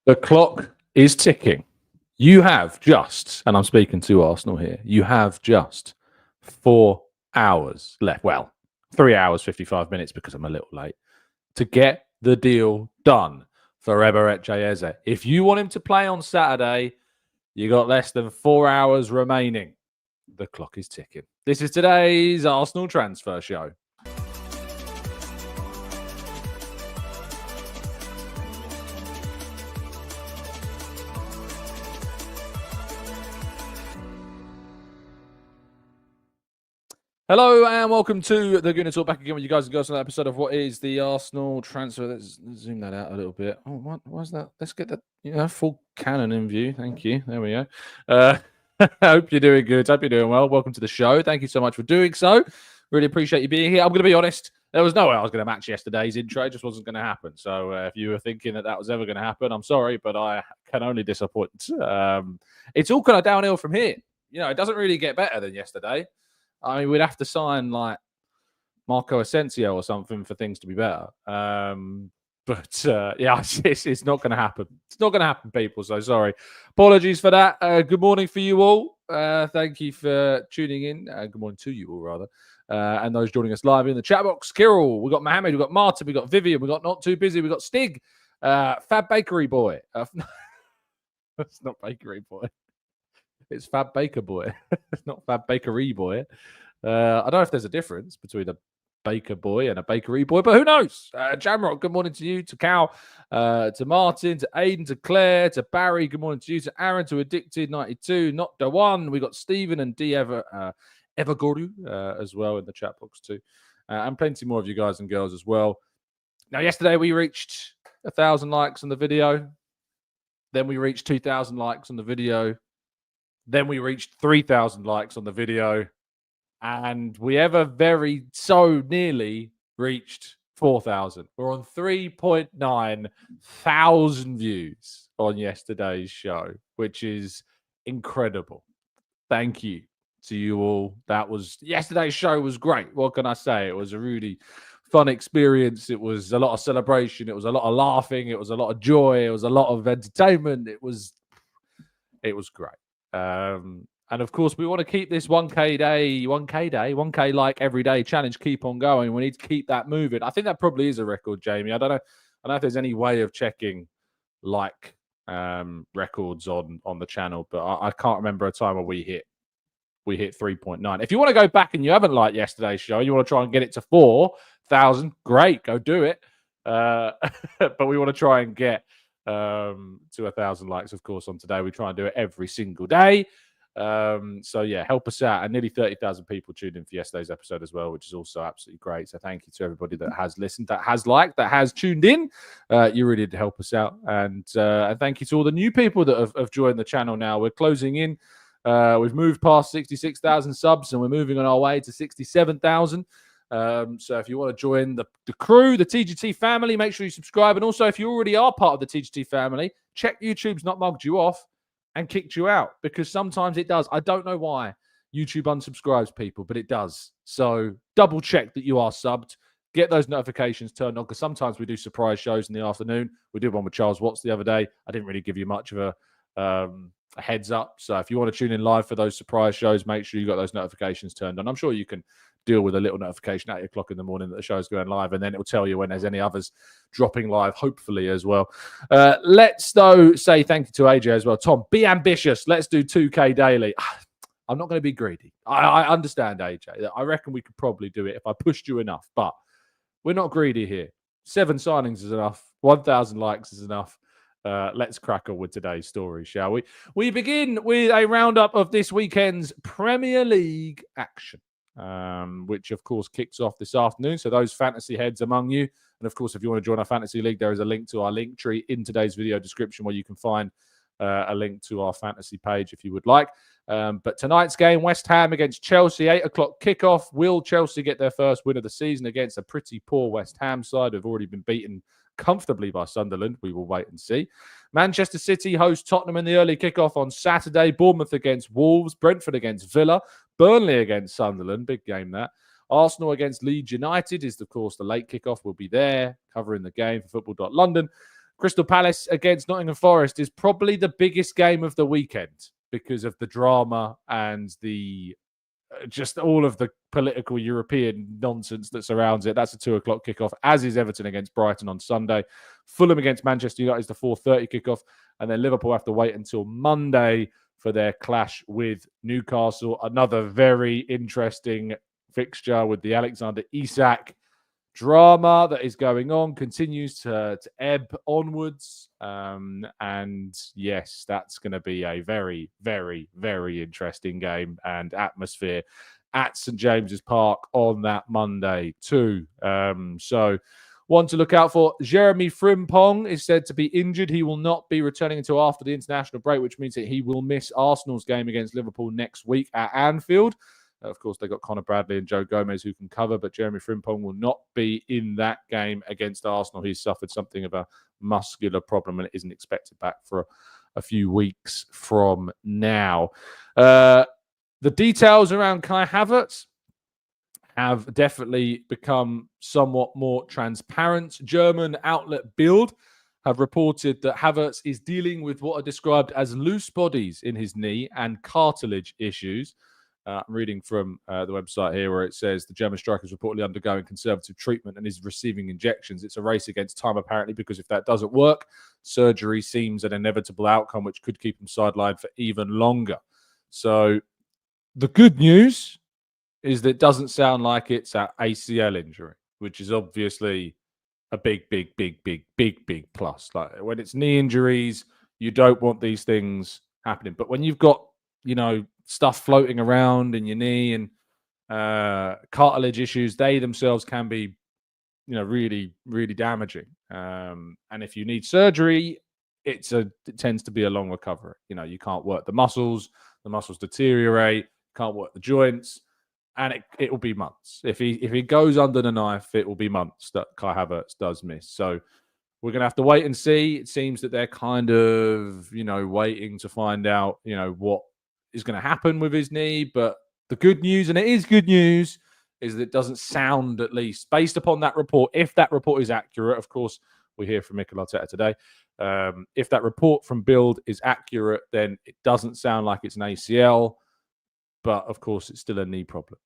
The clock is ticking. You have just, and I'm speaking to Arsenal here, you have just 4 hours left. Well, 3 hours, 55 minutes because I'm a little late to get the deal done for Eberechi Eze. If you want him to play on Saturday, you got less than 4 hours remaining. The clock is ticking. This is today's Arsenal Transfer Show. Hello and welcome to the Gooner Talk, back again with you guys and girls on that episode of what is the Arsenal transfer. Let's zoom that out a little bit. Oh, what was that? Let's get that full cannon in view. Thank you. There we go. I hope you're doing good. Hope you're doing well. Welcome to the show. Thank you so much for doing so. Really appreciate you being here. I'm going to be honest. There was no way I was going to match yesterday's intro. It just wasn't going to happen. So if you were thinking that was ever going to happen, I'm sorry, but I can only disappoint. It's all kind of downhill from here. You know, it doesn't really get better than yesterday. I mean, we'd have to sign like Marco Asensio or something for things to be better. Yeah, it's not going to happen. It's not going to happen, people. So sorry. Apologies for that. Good morning for you all. Thank you for tuning in. Good morning to you all, rather. And those joining us live in the chat box. Kirill, we got Mohammed, we got Martin, we got Vivian, we got Not Too Busy, we got Stig, Fab Bakery Boy. That's not Bakery Boy. It's Fab Baker Boy. It's not Fab Bakery Boy. I don't know if there's a difference between a baker boy and a bakery boy, but who knows? Jamrock, good morning to you, to Cal, to Martin, to Aiden, to Claire, to Barry, good morning to you, to Aaron, to Addicted92, not the one. We got Stephen and D Evergoru as well in the chat box too. And plenty more of you guys and girls as well. Now, yesterday we reached 1,000 likes on the video. Then we reached 2,000 likes on the video. Then we reached 3,000 likes on the video. And we very so nearly reached 4,000. We're on 3.9 thousand views on yesterday's show, which is incredible. Thank you to you all. Yesterday's show was great. What can I say? It was a really fun experience. It was a lot of celebration. It was a lot of laughing. It was a lot of joy. It was a lot of entertainment. It was great. And of course, we want to keep this 1K like every day challenge keep on going. We need to keep that moving. I think that probably is a record, Jamie. I don't know if there's any way of checking like records on the channel, but I can't remember a time where we hit 3.9. If you want to go back and you haven't liked yesterday's show, you want to try and get it to 4,000, great, go do it. But we want to try and get to 1,000 likes, of course, on today. We try and do it every single day. So yeah, help us out. And nearly 30,000 people tuned in for yesterday's episode as well, which is also absolutely great. So thank you to everybody that has listened, that has liked, that has tuned in. You really did help us out. And thank you to all the new people that have joined the channel now. We're closing in. We've moved past 66,000 subs and we're moving on our way to 67,000. So if you want to join the crew, the TGT family, make sure you subscribe. And also, if you already are part of the TGT family, check YouTube's not mugged you off and kicked you out, because sometimes it does. I don't know why YouTube unsubscribes people, but it does. So double check that you are subbed. Get those notifications turned on, because sometimes we do surprise shows in the afternoon. We did one with Charles Watts the other day. I didn't really give you much of a heads up. So if you want to tune in live for those surprise shows, make sure you got those notifications turned on. I'm sure you can deal with a little notification at 8 o'clock in the morning that the show's going live, and then it will tell you when there's any others dropping live, hopefully as well. Let's though say thank you to AJ as well. Tom, be ambitious. Let's do 2K daily. I'm not going to be greedy. I understand, AJ. I reckon we could probably do it if I pushed you enough, but we're not greedy here. 7 signings is enough. 1,000 likes is enough. Let's crack on with today's story, shall we? We begin with a roundup of this weekend's Premier League action, which, of course, kicks off this afternoon. So those fantasy heads among you, and, of course, if you want to join our fantasy league, there is a link to our link tree in today's video description where you can find a link to our fantasy page if you would like. But tonight's game, West Ham against Chelsea, 8 o'clock kickoff. Will Chelsea get their first win of the season against a pretty poor West Ham side who've already been beaten comfortably by Sunderland? We will wait and see. Manchester City host Tottenham in the early kickoff on Saturday. Bournemouth against Wolves. Brentford against Villa. Burnley against Sunderland. Big game, that. Arsenal against Leeds United is, of course, the late kickoff. We'll be there covering the game for Football.London. Crystal Palace against Nottingham Forest is probably the biggest game of the weekend because of the drama and the just all of the political European nonsense that surrounds it. That's a 2 o'clock kickoff, as is Everton against Brighton on Sunday. Fulham against Manchester United is the 4:30 kickoff, and then Liverpool have to wait until Monday for their clash with Newcastle. Another very interesting fixture with the Alexander Isak drama that is going on, continues to ebb onwards. And yes, that's going to be a very, very, very interesting game and atmosphere at St. James's Park on that Monday too. So one to look out for. Jeremy Frimpong is said to be injured. He will not be returning until after the international break, which means that he will miss Arsenal's game against Liverpool next week at Anfield. Of course, they got Conor Bradley and Joe Gomez who can cover, but Jeremy Frimpong will not be in that game against Arsenal. He's suffered something of a muscular problem and isn't expected back for a few weeks from now. The details around Kai Havertz have definitely become somewhat more transparent. German outlet Bild have reported that Havertz is dealing with what are described as loose bodies in his knee and cartilage issues. I'm reading from the website here where it says the German striker is reportedly undergoing conservative treatment and is receiving injections. It's a race against time, apparently, because if that doesn't work, surgery seems an inevitable outcome, which could keep him sidelined for even longer. So the good news is that it doesn't sound like it's an ACL injury, which is obviously a big plus. Like when it's knee injuries, you don't want these things happening. But when you've got, stuff floating around in your knee and cartilage issues, they themselves can be, really, really damaging. And if you need surgery, it tends to be a long recovery. You can't work the muscles deteriorate, can't work the joints, and it will be months. If he goes under the knife, it will be months that Kai Havertz does miss. So we're going to have to wait and see. It seems that they're kind of, waiting to find out, what is going to happen with his knee. But the good news, and it is good news, is that it doesn't sound, at least based upon that report, if that report is accurate, of course, we hear from Mikel Arteta today. If that report from Bild is accurate, then it doesn't sound like it's an ACL, but of course, it's still a knee problem.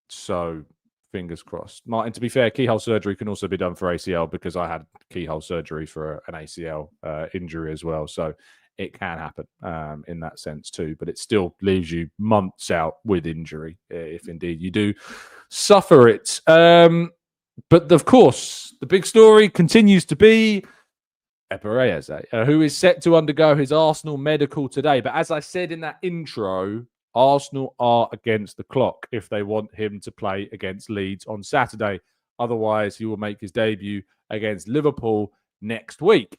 So fingers crossed. Martin, to be fair, keyhole surgery can also be done for ACL because I had keyhole surgery for an ACL injury as well. So it can happen in that sense too, but it still leaves you months out with injury if indeed you do suffer it. But of course, the big story continues to be Ebere Eze, who is set to undergo his Arsenal medical today. But as I said in that intro, Arsenal are against the clock if they want him to play against Leeds on Saturday. Otherwise, he will make his debut against Liverpool next week.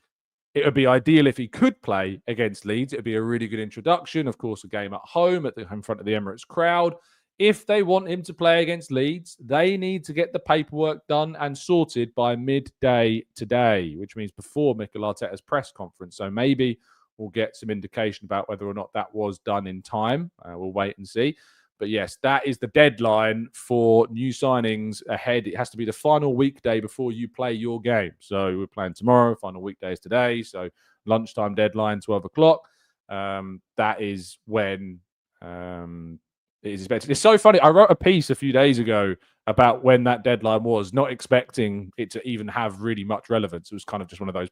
It would be ideal if he could play against Leeds. It would be a really good introduction. Of course, a game at home in front of the Emirates crowd. If they want him to play against Leeds, they need to get the paperwork done and sorted by midday today, which means before Mikel Arteta's press conference. So maybe we'll get some indication about whether or not that was done in time. We'll wait and see. But yes, that is the deadline for new signings ahead. It has to be the final weekday before you play your game. So we're playing tomorrow. Final weekday is today. So lunchtime deadline, 12 o'clock. That is when it is expected. It's so funny. I wrote a piece a few days ago about when that deadline was, not expecting it to even have really much relevance. It was kind of just one of those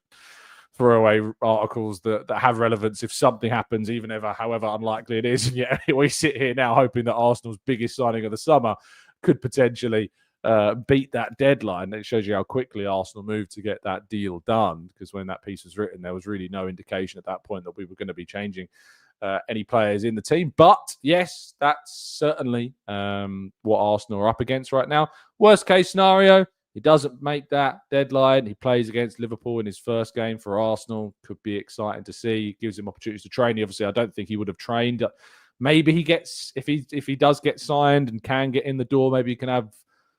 throwaway articles that have relevance if something happens, even however unlikely it is. And yet we sit here now hoping that Arsenal's biggest signing of the summer could potentially beat that deadline. It shows you how quickly Arsenal moved to get that deal done, because when that piece was written, there was really no indication at that point that we were going to be changing any players in the team. But yes, that's certainly what Arsenal are up against right now. Worst case scenario, he doesn't make that deadline. He plays against Liverpool in his first game for Arsenal. Could be exciting to see. Gives him opportunities to train. Obviously, I don't think he would have trained. Maybe he gets, if he does get signed and can get in the door, maybe he can have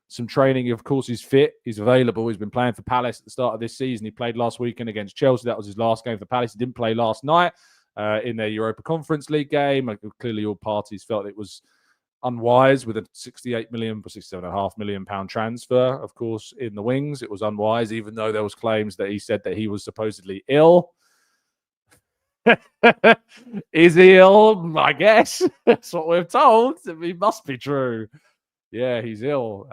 some training. Of course, he's fit. He's available. He's been playing for Palace at the start of this season. He played last weekend against Chelsea. That was his last game for Palace. He didn't play last night in their Europa Conference League game. Clearly, all parties felt it was unwise with a 68 million, 67.5 million pound transfer, of course, in the wings. It was unwise, even though there was claims that he said that he was supposedly ill. Is he ill? I guess that's what we're told. It must be true. Yeah, he's ill.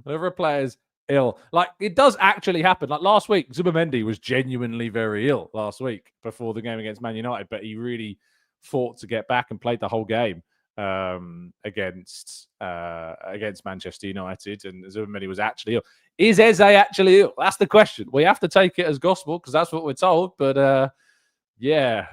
Whenever a player's ill, like it does actually happen. Like last week, Zubimendi was genuinely very ill last week before the game against Man United, but he really fought to get back and played the whole game against Manchester United, and Zubimendi was actually ill. Is Eze actually ill? That's the question. We have to take it as gospel because that's what we're told. But yeah,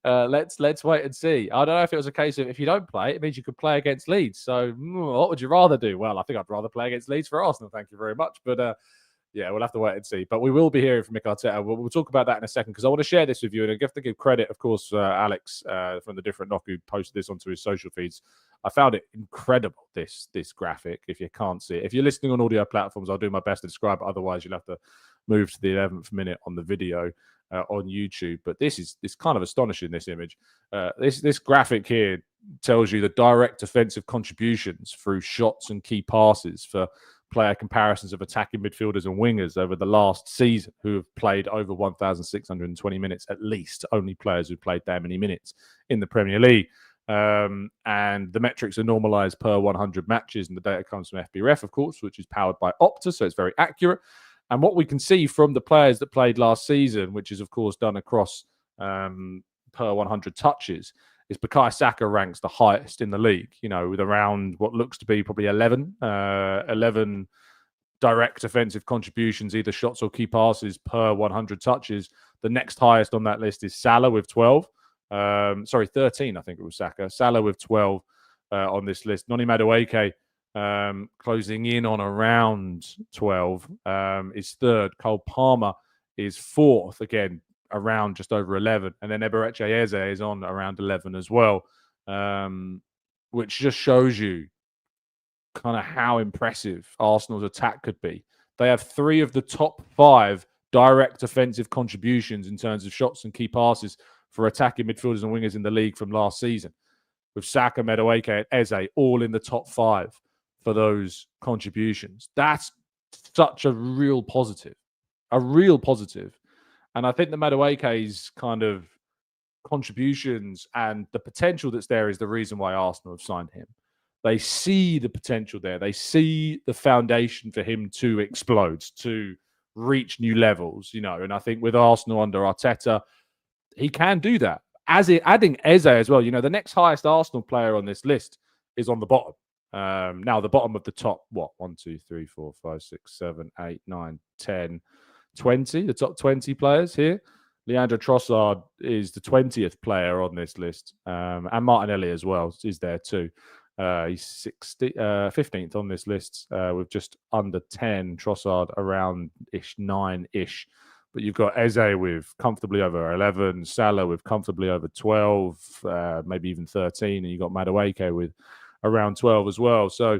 let's wait and see. I don't know if it was a case of if you don't play, it means you could play against Leeds. So what would you rather do? Well, I think I'd rather play against Leeds for Arsenal. Thank you very much. But yeah, we'll have to wait and see. But we will be hearing from Mikel Arteta. We'll talk about that in a second because I want to share this with you. And I have to give credit, of course, Alex from the Different Knock who posted this onto his social feeds. I found it incredible, this graphic, if you can't see it. If you're listening on audio platforms, I'll do my best to describe it. Otherwise, you'll have to move to the 11th minute on the video on YouTube. But it's kind of astonishing, this image. This graphic here tells you the direct offensive contributions through shots and key passes for player comparisons of attacking midfielders and wingers over the last season who have played over 1,620 minutes at least. Only players who played that many minutes in the Premier League. And the metrics are normalized per 100 matches, and the data comes from FBref, of course, which is powered by Opta, so it's very accurate. And what we can see from the players that played last season, which is, of course, done across per 100 touches, is Bukayo Saka ranks the highest in the league, with around what looks to be probably 11 direct offensive contributions, either shots or key passes per 100 touches. The next highest on that list is Salah with 12. 13, I think it was Saka. Salah with 12 on this list. Noni Madueke closing in on around 12 is third. Cole Palmer is fourth, again, around just over 11. And then Eberechi Eze is on around 11 as well, which just shows you kind of how impressive Arsenal's attack could be. They have 3 of the top 5 direct offensive contributions in terms of shots and key passes for attacking midfielders and wingers in the league from last season, with Saka, Madueke, and Eze all in the top 5 for those contributions. That's such a real positive. And I think the Madueke's kind of contributions and the potential that's there is the reason why Arsenal have signed him. They see the potential there. They see the foundation for him to explode, to reach new levels, And I think with Arsenal under Arteta, he can do that. Adding Eze as well, the next highest Arsenal player on this list is on the bottom. Now, the bottom of the top, 1, 2, 3, 4, 5, 6, 7, 8, 9, 10, 20, the top 20 players here. Leandro Trossard is the 20th player on this list. And Martinelli as well is there too. He's 15th on this list with just under 10. Trossard around-ish, 9-ish. But you've got Eze with comfortably over 11, Salah with comfortably over 12, maybe even 13, and you've got Madueke with around 12 as well. So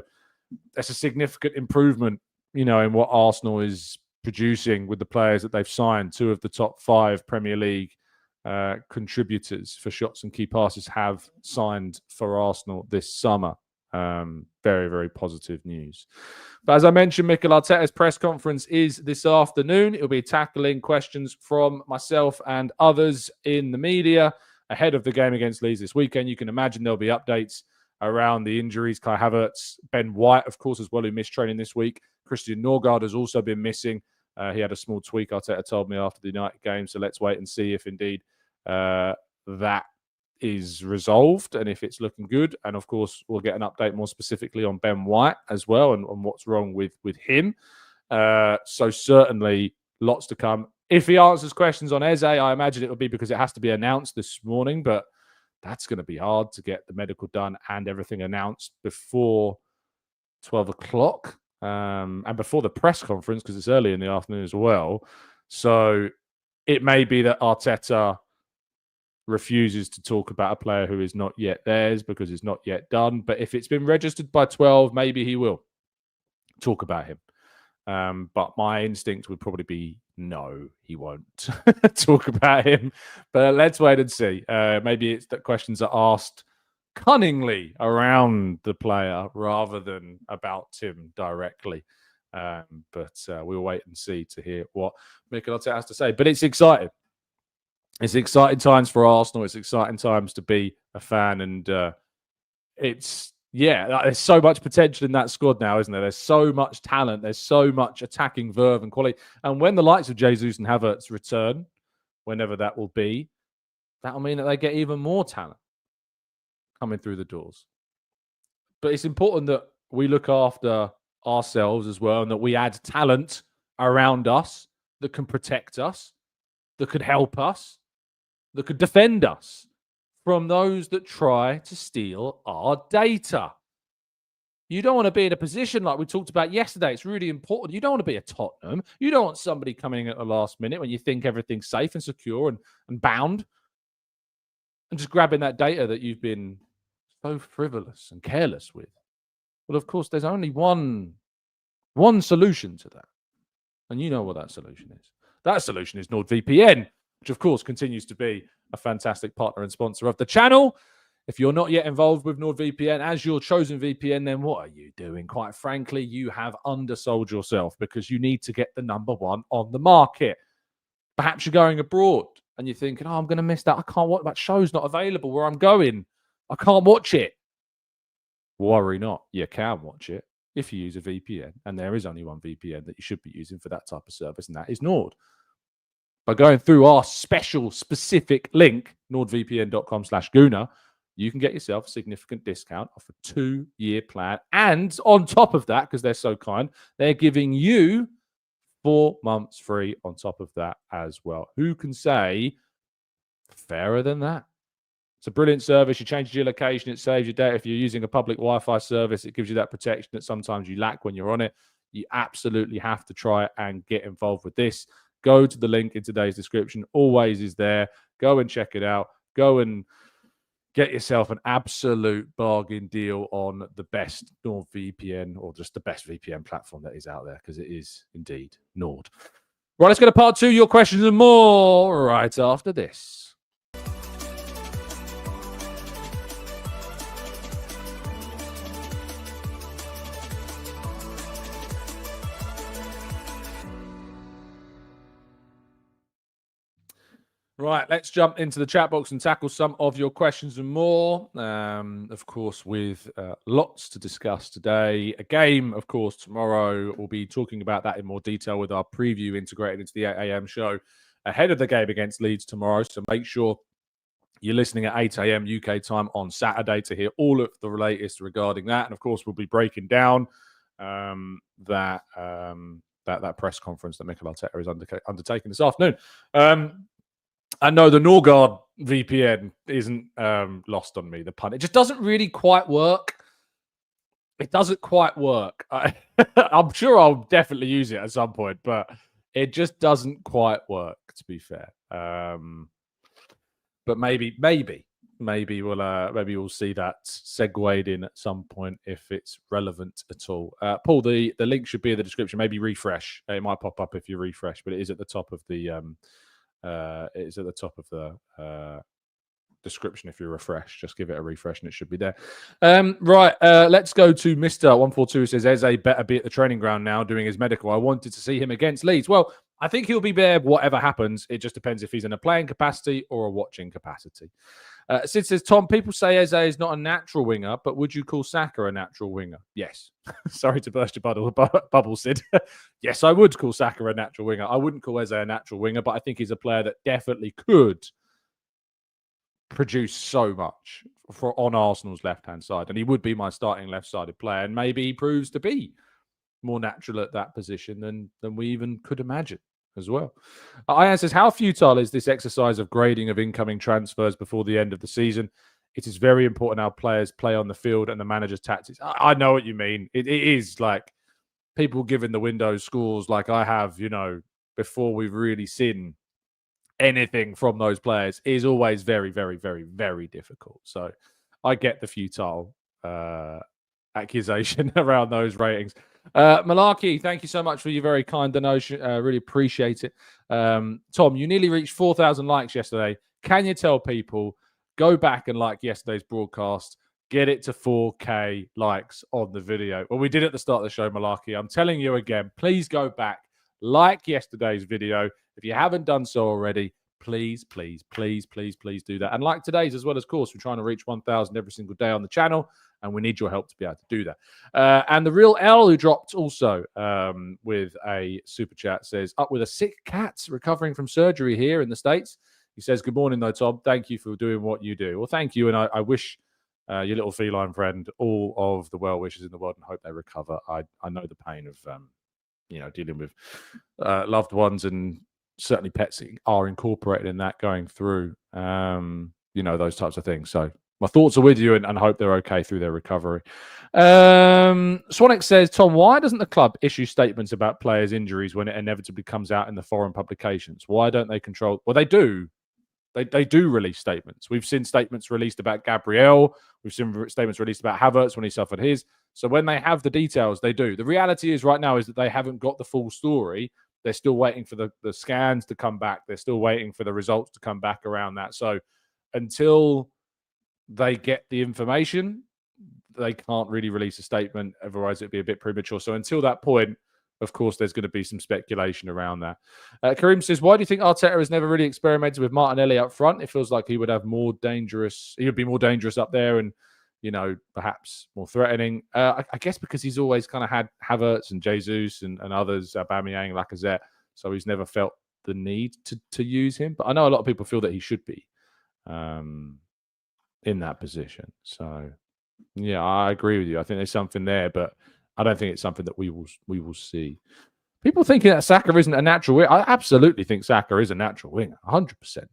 that's a significant improvement, in what Arsenal is producing with the players that they've signed. 2 of the top 5 Premier League contributors for shots and key passes have signed for Arsenal this summer. Very, very positive news. But as I mentioned, Mikel Arteta's press conference is this afternoon. It'll be tackling questions from myself and others in the media ahead of the game against Leeds this weekend. You can imagine there'll be updates around the injuries. Kai Havertz, Ben White, of course, as well, who missed training this week. Christian Norgard has also been missing. He had a small tweak, Arteta told me, after the United game. So let's wait and see if indeed that is resolved and if it's looking good. And of course, we'll get an update more specifically on Ben White as well and on what's wrong with him. So certainly lots to come. If he answers questions on Eze, I imagine it'll be because it has to be announced this morning, but that's going to be hard to get the medical done and everything announced before 12 o'clock and before the press conference because it's early in the afternoon as well. So it may be that Arteta refuses to talk about a player who is not yet theirs because it's not yet done. But if it's been registered by 12, maybe he will talk about him. But my instinct would probably be no, he won't talk about him. But let's wait and see. Maybe it's that questions are asked cunningly around the player rather than about Tim directly. But we'll wait and see to hear what Mikel Arteta has to say. But it's exciting. It's exciting times for Arsenal. It's exciting times to be a fan. And there's so much potential in that squad now, isn't there? There's so much talent. There's so much attacking verve and quality. And when the likes of Jesus and Havertz return, whenever that will be, that'll mean that they get even more talent coming through the doors. But it's important that we look after ourselves as well and that we add talent around us that can protect us, that could help us, that could defend us from those that try to steal our data. You don't want to be in a position like we talked about yesterday. It's really important. You don't want to be a Tottenham. You don't want somebody coming in at the last minute when you think everything's safe and secure and bound and just grabbing that data that you've been so frivolous and careless with. Well, of course, there's only one solution to that. And you know what that solution is. That solution is NordVPN, which, of course, continues to be a fantastic partner and sponsor of the channel. If you're not yet involved with NordVPN as your chosen VPN, then what are you doing? Quite frankly, you have undersold yourself because you need to get the number one on the market. Perhaps you're going abroad and you're thinking, I'm going to miss that. I can't watch that. Show's not available where I'm going. I can't watch it. Worry not. You can watch it if you use a VPN. And there is only one VPN that you should be using for that type of service, and that is Nord. By going through our specific link, nordvpn.com/Gooner, you can get yourself a significant discount off a 2-year plan. And on top of that, because they're so kind, they're giving you 4 months free on top of that as well. Who can say fairer than that? It's a brilliant service. You change your location, it saves your data. If you're using a public Wi-Fi service, it gives you that protection that sometimes you lack when you're on it. You absolutely have to try and get involved with this. Go to the link in today's description. Always is there. Go and check it out. Go and get yourself an absolute bargain deal on the best NordVPN, or just the best VPN platform that is out there, because it is indeed Nord. Right, let's go to part 2. Your questions and more right after this. Right, let's jump into the chat box and tackle some of your questions and more. Of course, with lots to discuss today. A game, of course, tomorrow. We'll be talking about that in more detail with our preview integrated into the 8 a.m. show ahead of the game against Leeds tomorrow. So make sure you're listening at 8 a.m. UK time on Saturday to hear all of the latest regarding that. And, of course, we'll be breaking down that press conference that Mikel Arteta is undertaking this afternoon. I know the Norgard VPN isn't lost on me, the pun. It just doesn't really quite work. It doesn't quite work. I'm sure I'll definitely use it at some point, but it just doesn't quite work, to be fair. But maybe we'll see that segued in at some point if it's relevant at all. Paul, the link should be in the description. Maybe refresh. It might pop up if you refresh, but it is at the top of the description. If you refresh, just give it a refresh and it should be there. Right, let's go to Mr. 142, who says Eze better be at the training ground now doing his medical. I wanted to see him against Leeds. Well, I think he'll be there whatever happens. It just depends if he's in a playing capacity or a watching capacity. Sid says, Tom, people say Eze is not a natural winger, but would you call Saka a natural winger? Yes. Sorry to burst your bubble, Sid. Yes, I would call Saka a natural winger. I wouldn't call Eze a natural winger, but I think he's a player that definitely could produce so much on Arsenal's left-hand side. And he would be my starting left-sided player. And maybe he proves to be more natural at that position than we even could imagine as well. Ian says, how futile is this exercise of grading of incoming transfers before the end of the season? It is very important how players play on the field and the manager's tactics. I know what you mean. It is like people giving the window scores like I have, before we've really seen anything from those players is always very, very, very, very difficult. So I get the futile accusation around those ratings. Malarkey, thank you so much for your very kind donation. Really appreciate it. Tom, you nearly reached 4,000 likes yesterday. Can you tell people, go back and like yesterday's broadcast, get it to 4K likes on the video? Well, we did at the start of the show, Malarkey. I'm telling you again, please go back, like yesterday's video. If you haven't done so already, please, please, please, please, please do that. And like today's as well, of course, we're trying to reach 1,000 every single day on the channel, and we need your help to be able to do that. And the real L, who dropped also with a super chat, says, up with a sick cat recovering from surgery here in the States. He says, good morning, though, Tom. Thank you for doing what you do. Well, thank you. And I wish your little feline friend all of the well wishes in the world and hope they recover. I know the pain of, dealing with loved ones, and certainly pets are incorporated in that, going through, those types of things. So my thoughts are with you, and hope they're okay through their recovery. Swanik says, Tom, why doesn't the club issue statements about players' injuries when it inevitably comes out in the foreign publications? Why don't they control? Well, they do. They do release statements. We've seen statements released about Gabriel. We've seen statements released about Havertz when he suffered his. So when they have the details, they do. The reality is right now is that they haven't got the full story. They're still waiting for the scans to come back. They're still waiting for the results to come back around that. So until they get the information, they can't really release a statement. Otherwise, it'd be a bit premature. So until that point, of course, there's going to be some speculation around that. Kareem says, why do you think Arteta has never really experimented with Martinelli up front? It feels like he would be more dangerous up there and, perhaps more threatening. I guess because he's always kind of had Havertz and Jesus and others, Aubameyang, Lacazette. So he's never felt the need to use him. But I know a lot of people feel that he should be in that position. So, yeah, I agree with you. I think there's something there, but I don't think it's something that we will see. People thinking that Saka isn't a natural winger. I absolutely think Saka is a natural winger, 100%.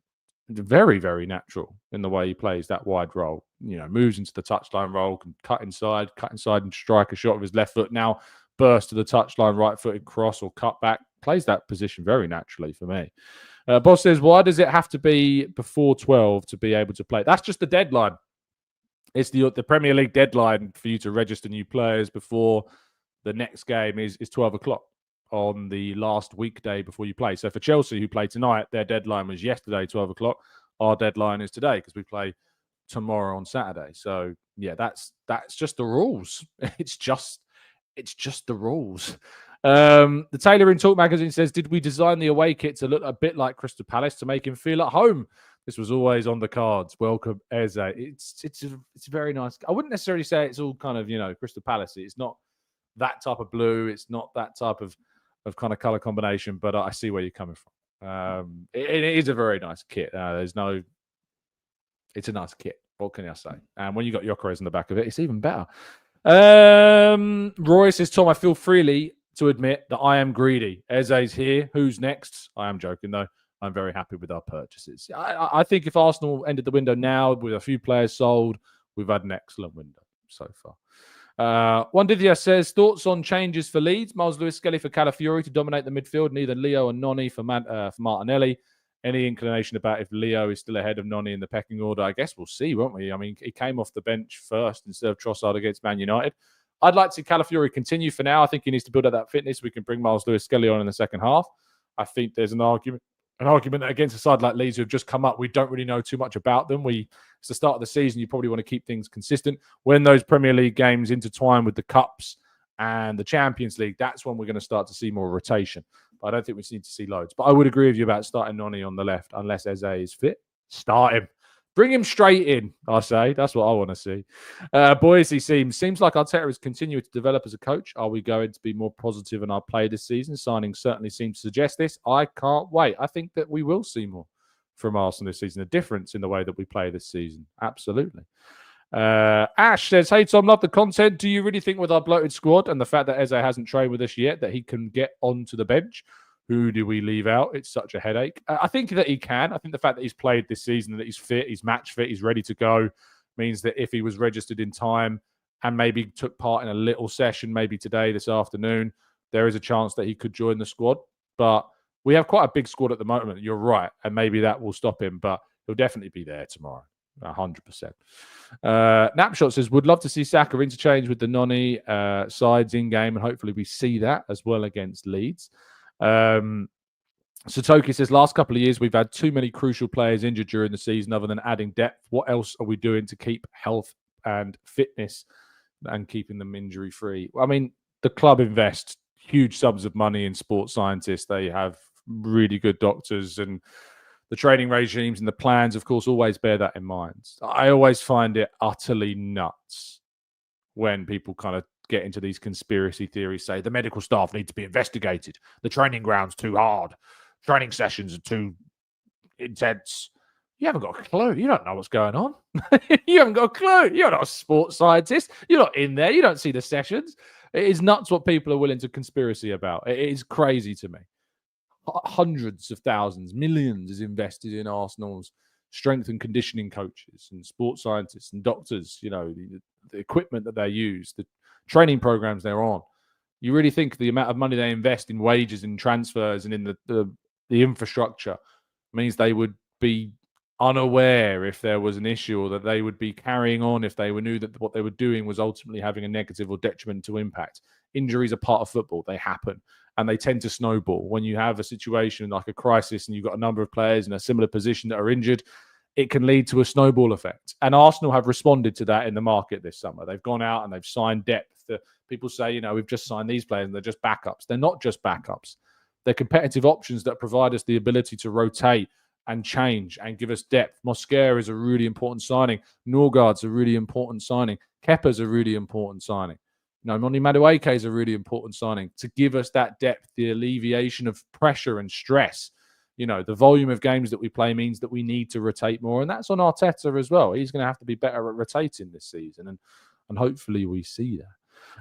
Very, very natural in the way he plays that wide role. Moves into the touchline role, can cut inside and strike a shot with his left foot. Now burst to the touchline, right-footed cross or cut back. Plays that position very naturally for me. Boss says, why does it have to be before 12 to be able to play? That's just the deadline. It's the Premier League deadline for you to register new players before the next game is 12 o'clock on the last weekday before you play. So for Chelsea, who play tonight, their deadline was yesterday, 12 o'clock. Our deadline is today because we play tomorrow on Saturday. So, yeah, that's just the rules. It's just the rules. The Taylor in Talk magazine says, did we design the away kit to look a bit like Crystal Palace to make him feel at home? This was always on the cards. Welcome, Eze. It's very nice. I wouldn't necessarily say it's all kind of, Crystal Palace. It's not that type of blue. It's not that type of kind of color combination, but I see where you're coming from. It is a very nice kit. It's a nice kit. What can I say? And when you got Gyökeres in the back of it, it's even better. Roy says, Tom, I feel freely to admit that I am greedy. Eze's here. Who's next? I am joking, though. I'm very happy with our purchases. I think if Arsenal ended the window now with a few players sold, we've had an excellent window so far. Wandithia says, thoughts on changes for Leeds? Miles Lewis-Skelly for Calafiori to dominate the midfield, neither Leo and Noni for Martinelli. Any inclination about if Leo is still ahead of Noni in the pecking order? I guess we'll see, won't we? I mean, he came off the bench first instead of Trossard against Man United. I'd like to see Calafiori continue for now. I think he needs to build up that fitness. We can bring Miles Lewis-Skelly on in the second half. I think there's an argument that against a side like Leeds who have just come up, we don't really know too much about them. It's the start of the season. You probably want to keep things consistent. When those Premier League games intertwine with the Cups and the Champions League, that's when we're going to start to see more rotation. But I don't think we need to see loads. But I would agree with you about starting Noni on the left, unless Eze is fit. Start him. Bring him straight in, I say. That's what I want to see. Boys, seems like Arteta is continuing to develop as a coach. Are we going to be more positive in our play this season? Signing certainly seems to suggest this. I can't wait. I think that we will see more from Arsenal this season. A difference in the way that we play this season. Absolutely. Ash says, hey, Tom, love the content. Do you really think with our bloated squad and the fact that Eze hasn't trained with us yet that he can get onto the bench? Who do we leave out? It's such a headache. I think that he can. I think the fact that he's played this season, that he's fit, he's match fit, he's ready to go, means that if he was registered in time and maybe took part in a little session, maybe today, this afternoon, there is a chance that he could join the squad. But we have quite a big squad at the moment. You're right. And maybe that will stop him, but he'll definitely be there tomorrow. 100%. Napshot says, would love to see Saka interchange with the Noni sides in game, and hopefully we see that as well against Leeds. Satoki says, last couple of years we've had too many crucial players injured during the season other than adding depth. What else are we doing to keep health and fitness and keeping them injury free? I mean, the club invests huge sums of money in sports scientists. They have really good doctors, and the training regimes and the plans, of course, always bear that in mind. I always find it utterly nuts when people kind of get into these conspiracy theories, say the medical staff need to be investigated, the training ground's too hard, training sessions are too intense. You haven't got a clue. You don't know what's going on. You haven't got a clue. You're not a sports scientist. You're not in there. You don't see the sessions. It is nuts what people are willing to conspiracy about. It is crazy to me. Hundreds of thousands, millions is invested in Arsenal's strength and conditioning coaches and sports scientists and doctors, the equipment that they use, the training programs they're on. You really think the amount of money they invest in wages and transfers and in the infrastructure means they would be unaware if there was an issue, or that they would be carrying on if they knew that what they were doing was ultimately having a negative or detrimental impact? Injuries are part of football. They happen, and they tend to snowball. When you have a situation like a crisis and you've got a number of players in a similar position that are injured, it can lead to a snowball effect. And Arsenal have responded to that in the market this summer. They've gone out and they've signed depth. People say, we've just signed these players and they're just backups. They're not just backups. They're competitive options that provide us the ability to rotate and change and give us depth. Mosquera is a really important signing. Norgard's a really important signing. Kepa's a really important signing. Moni Madueke is a really important signing to give us that depth, the alleviation of pressure and stress. The volume of games that we play means that we need to rotate more, and that's on Arteta as well. He's going to have to be better at rotating this season, and hopefully we see that.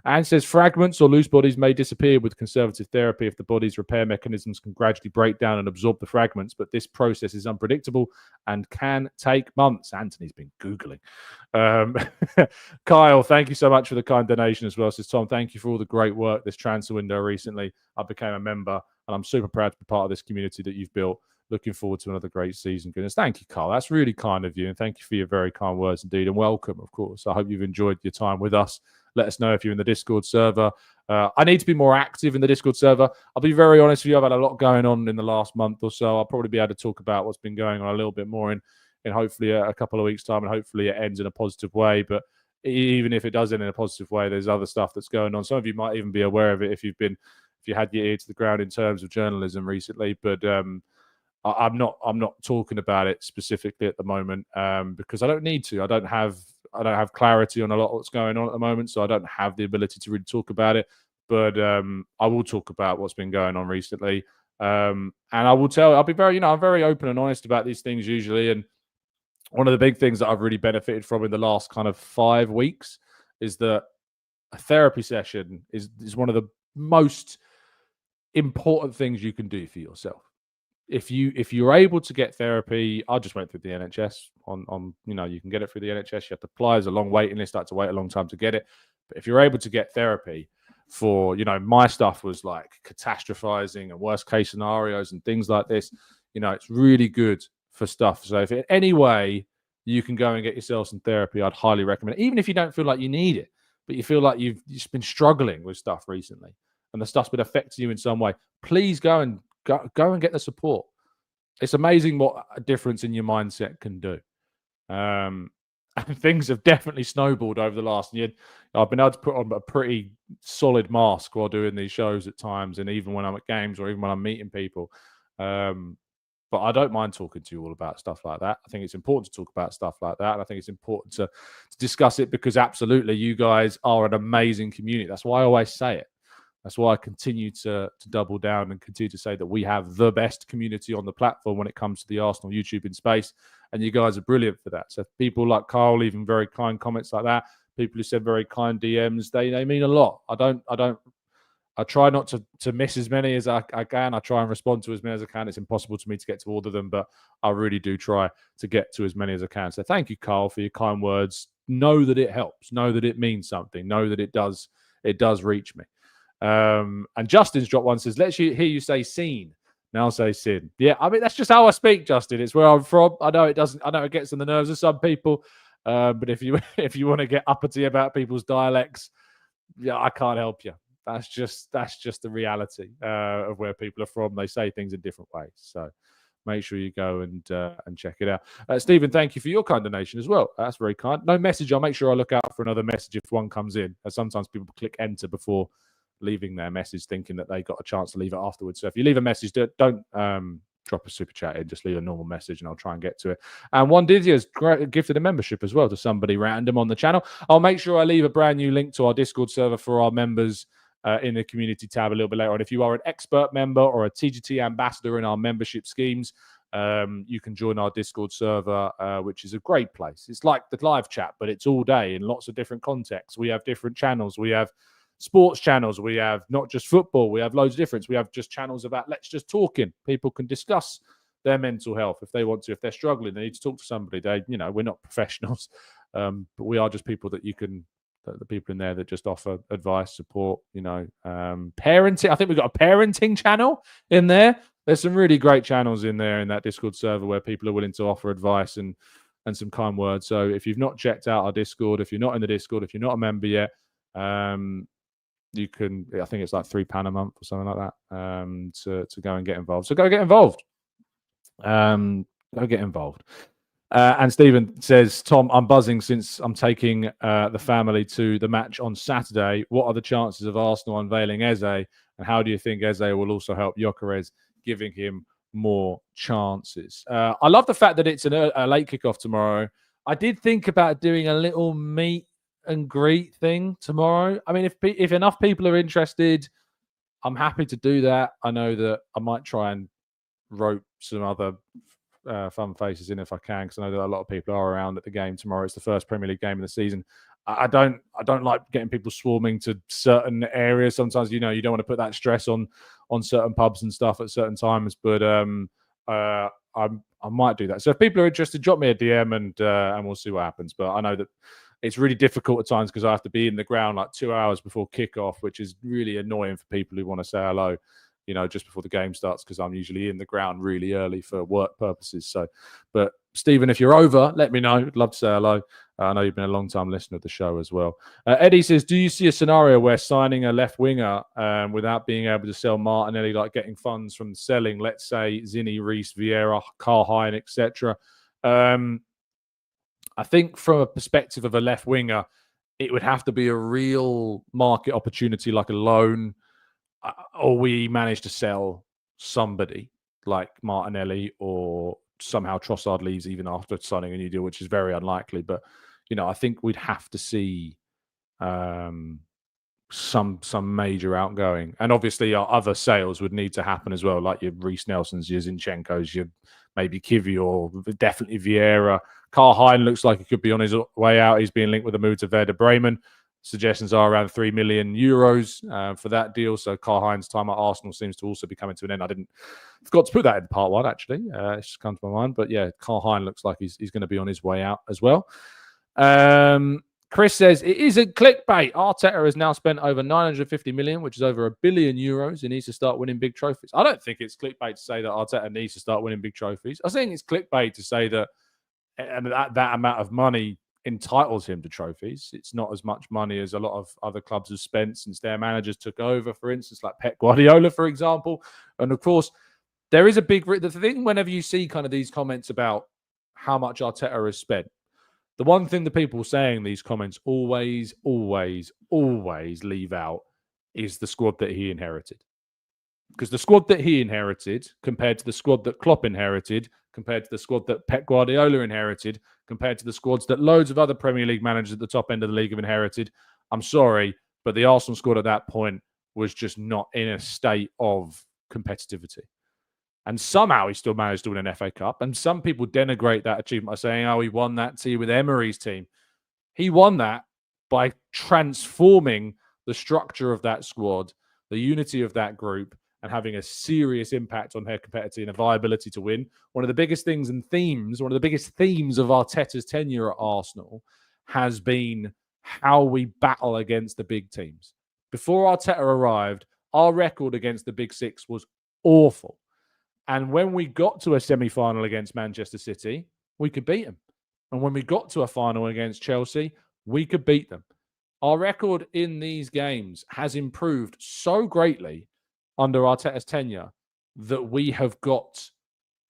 And says fragments or loose bodies may disappear with conservative therapy if the body's repair mechanisms can gradually break down and absorb the fragments, but this process is unpredictable and can take months. Anthony's been Googling. Kyle, thank you so much for the kind donation as well. Says Tom, thank you for all the great work this transfer window recently. I became a member and I'm super proud to be part of this community that you've built. Looking forward to another great season. Goodness, thank you, Carl. That's really kind of you, and thank you for your very kind words indeed, and welcome, of course. I hope you've enjoyed your time with us. Let us know if you're in the Discord server. I need to be more active in the Discord server. I'll be very honest with you. I've had a lot going on in the last month or so. I'll probably be able to talk about what's been going on a little bit more in hopefully a couple of weeks' time, and hopefully it ends in a positive way. But even if it does end in a positive way, there's other stuff that's going on. Some of you might even be aware of it if you had your ear to the ground in terms of journalism recently. But I'm not talking about it specifically at the moment because I don't need to. I don't have clarity on a lot of what's going on at the moment, so I don't have the ability to really talk about it. But I will talk about what's been going on recently, and I'll be very, I'm very open and honest about these things usually. And one of the big things that I've really benefited from in the last kind of 5 weeks is that a therapy session is one of the most important things you can do for yourself. If you're able to get therapy, I just went through the NHS on you can get it through the NHS. You have to apply. There's a long waiting list. I had to wait a long time to get it. But if you're able to get therapy for, my stuff was like catastrophizing and worst case scenarios and things like this, it's really good for stuff. So if in any way you can go and get yourself some therapy, I'd highly recommend it. Even if you don't feel like you need it, but you feel like you've just been struggling with stuff recently and the stuff's been affecting you in some way, please go and get the support. It's amazing what a difference in your mindset can do. And things have definitely snowballed over the last year. I've been able to put on a pretty solid mask while doing these shows at times, and even when I'm at games or even when I'm meeting people. But I don't mind talking to you all about stuff like that. I think it's important to talk about stuff like that. And I think it's important to discuss it because absolutely you guys are an amazing community. That's why I always say it. That's why I continue to double down and continue to say that we have the best community on the platform when it comes to the Arsenal YouTube in space. And you guys are brilliant for that. So people like Carl leaving very kind comments like that, people who said very kind DMs, they mean a lot. I try not to miss as many as I can. I try and respond to as many as I can. It's impossible to me to get to all of them, but I really do try to get to as many as I can. So thank you, Carl, for your kind words. Know that it helps. Know that it means something. Know that it does reach me. And Justin's dropped one, says, let's hear you say seen. Now say sin. Yeah, I mean, that's just how I speak, Justin. It's where I'm from. I know it doesn't. I know it gets on the nerves of some people. But if you want to get uppity about people's dialects, yeah, I can't help you. That's just the reality of where people are from. They say things in different ways. So make sure you go and check it out. Stephen, thank you for your kind donation as well. That's very kind. No message. I'll make sure I look out for another message if one comes in. Sometimes people click enter before leaving their message thinking that they got a chance to leave it afterwards. So if you leave a message, don't drop a super chat in, just leave a normal message and I'll try and get to it. And Juan Didier's gifted a membership as well to somebody random on the channel. I'll make sure I leave a brand new link to our Discord server for our members in the community tab a little bit later on. If you are an expert member or a TGT ambassador in our membership schemes, you can join our Discord server, which is a great place. It's like the live chat, but it's all day in lots of different contexts. We have different channels. We have sports channels. We have not just football. We have loads of difference. We have just channels about let's just talking. People can discuss their mental health if they want to. If they're struggling, they need to talk to somebody. We're not professionals, but we are just people that you can. The people in there that just offer advice, support. Parenting. I think we've got a parenting channel in there. There's some really great channels in there in that Discord server where people are willing to offer advice and some kind words. So if you've not checked out our Discord, if you're not in the Discord, if you're not a member yet, you can, I think it's like £3 a month or something like that, to go and get involved. So go get involved. Go get involved. And Stephen says, Tom, I'm buzzing since I'm taking the family to the match on Saturday. What are the chances of Arsenal unveiling Eze? And how do you think Eze will also help Gyökeres, giving him more chances? I love the fact that it's a late kickoff tomorrow. I did think about doing a little meet and greet thing tomorrow. I mean, if enough people are interested, I'm happy to do that. I know that I might try and rope some other fun faces in if I can, because I know that a lot of people are around at the game tomorrow. It's the first Premier League game of the season. I don't like getting people swarming to certain areas. Sometimes you don't want to put that stress on certain pubs and stuff at certain times, but I might do that. So if people are interested, drop me a DM and we'll see what happens. But I know that it's really difficult at times because I have to be in the ground like 2 hours before kickoff, which is really annoying for people who want to say hello, just before the game starts, because I'm usually in the ground really early for work purposes. So, but Stephen, if you're over, let me know. I'd love to say hello. I know you've been a long time listener of the show as well. Eddie says, do you see a scenario where signing a left winger without being able to sell Martinelli, like getting funds from selling, let's say, Zinny, Reece, Vieira, Carl Hein, etc.? I think from a perspective of a left winger, it would have to be a real market opportunity, like a loan, or we manage to sell somebody like Martinelli, or somehow Trossard leaves even after signing a new deal, which is very unlikely. But I think we'd have to see some major outgoing, and obviously our other sales would need to happen as well, like your Reece Nelsons, your Zinchenko's, your maybe Kivior, or definitely Vieira. Carl Hein looks like he could be on his way out. He's being linked with a move to Werder Bremen. Suggestions are around €3 million for that deal. So Carl Hein's time at Arsenal seems to also be coming to an end. Forgot to put that in part one, actually. It's just come to my mind. But yeah, Carl Hein looks like he's going to be on his way out as well. Chris says, it isn't clickbait. Arteta has now spent over 950 million, which is over €1 billion. He needs to start winning big trophies. I don't think it's clickbait to say that Arteta needs to start winning big trophies. I think it's clickbait to say that that amount of money entitles him to trophies. It's not as much money as a lot of other clubs have spent since their managers took over, for instance, like Pep Guardiola, for example. And of course, there is a big... The thing, whenever you see kind of these comments about how much Arteta has spent, the one thing the people saying these comments always leave out is the squad that he inherited. Because the squad that he inherited, compared to the squad that Klopp inherited, compared to the squad that Pep Guardiola inherited, compared to the squads that loads of other Premier League managers at the top end of the league have inherited, I'm sorry, but the Arsenal squad at that point was just not in a state of competitivity. And somehow he still managed to win an FA Cup. And some people denigrate that achievement by saying, oh, he won that team with Emery's team. He won that by transforming the structure of that squad, the unity of that group, and having a serious impact on their competitivity and a viability to win. One of the biggest things and themes, one of the biggest themes of Arteta's tenure at Arsenal has been how we battle against the big teams. Before Arteta arrived, our record against the big six was awful. And when we got to a semi-final against Manchester City, we could beat them. And when we got to a final against Chelsea, we could beat them. Our record in these games has improved so greatly under Arteta's tenure that we have got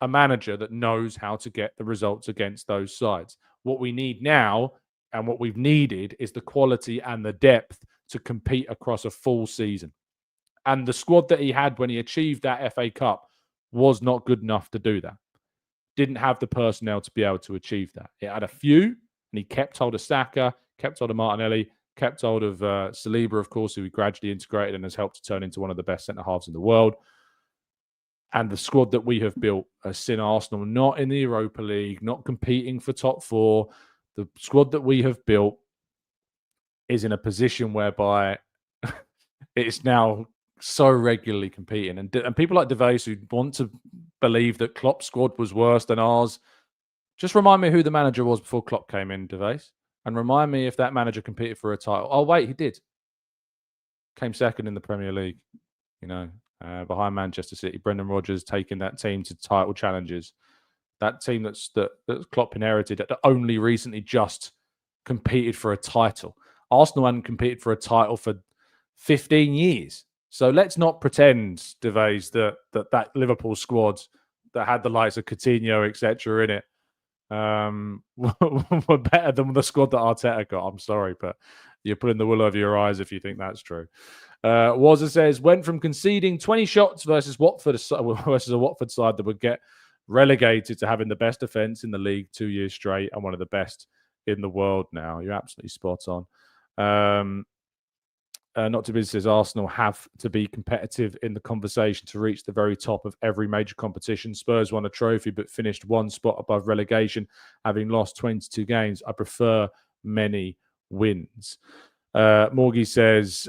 a manager that knows how to get the results against those sides. What we need now and what we've needed is the quality and the depth to compete across a full season. And the squad that he had when he achieved that FA Cup was not good enough to do that. Didn't have the personnel to be able to achieve that. It had a few, and he kept hold of Saka, kept hold of Martinelli, kept hold of Saliba, of course, who he gradually integrated and has helped to turn into one of the best centre-halves in the world. And the squad that we have built has seen Arsenal not in the Europa League, not competing for top four. The squad that we have built is in a position whereby it's now so regularly competing. And people like Devase who want to believe that Klopp's squad was worse than ours, just remind me who the manager was before Klopp came in, Devase. And remind me if that manager competed for a title. Oh, wait, he did. Came second in the Premier League, behind Manchester City. Brendan Rodgers taking that team to title challenges. That team that Klopp inherited that only recently just competed for a title. Arsenal hadn't competed for a title for 15 years. So let's not pretend, Devase, that Liverpool squad that had the likes of Coutinho, etc. in it, were better than the squad that Arteta got. I'm sorry, but you're putting the wool over your eyes if you think that's true. Wazza says, went from conceding 20 shots versus a Watford side that would get relegated to having the best defence in the league 2 years straight and one of the best in the world now. You're absolutely spot on. Not to be says Arsenal have to be competitive in the conversation to reach the very top of every major competition. Spurs won a trophy but finished one spot above relegation, having lost 22 games. I prefer many wins. Morgie says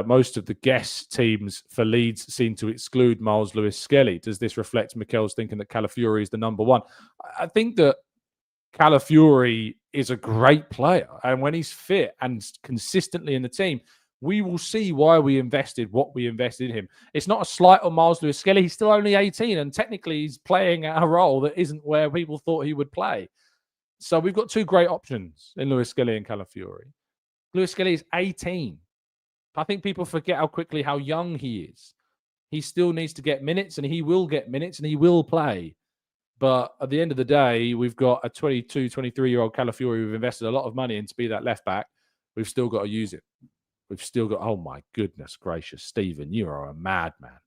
most of the guest teams for Leeds seem to exclude Miles Lewis-Skelly. Does this reflect Mikel's thinking that Calafiori is the number one? I think that Calafiori is a great player, and when he's fit and consistently in the team, we will see why we invested what we invested in him. It's not a slight on Miles Lewis-Skelly. He's still only 18, and technically he's playing a role that isn't where people thought he would play. So we've got two great options in Lewis-Skelly and Calafiori. Lewis-Skelly is 18. I think people forget how young he is. He still needs to get minutes, and he will get minutes, and he will play. But at the end of the day, we've got a 22, 23-year-old Calafiori we've invested a lot of money in to be that left back. We've still got to use it. We've still got, oh my goodness gracious, Stephen, you are a madman.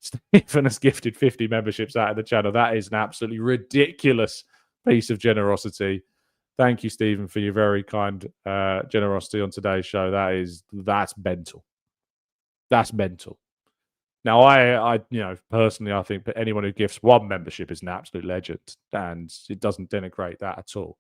Stephen has gifted 50 memberships out of the channel. That is an absolutely ridiculous piece of generosity. Thank you, Stephen, for your very kind generosity on today's show. That's mental. That's mental. Now, I personally, I think that anyone who gifts one membership is an absolute legend, and it doesn't denigrate that at all.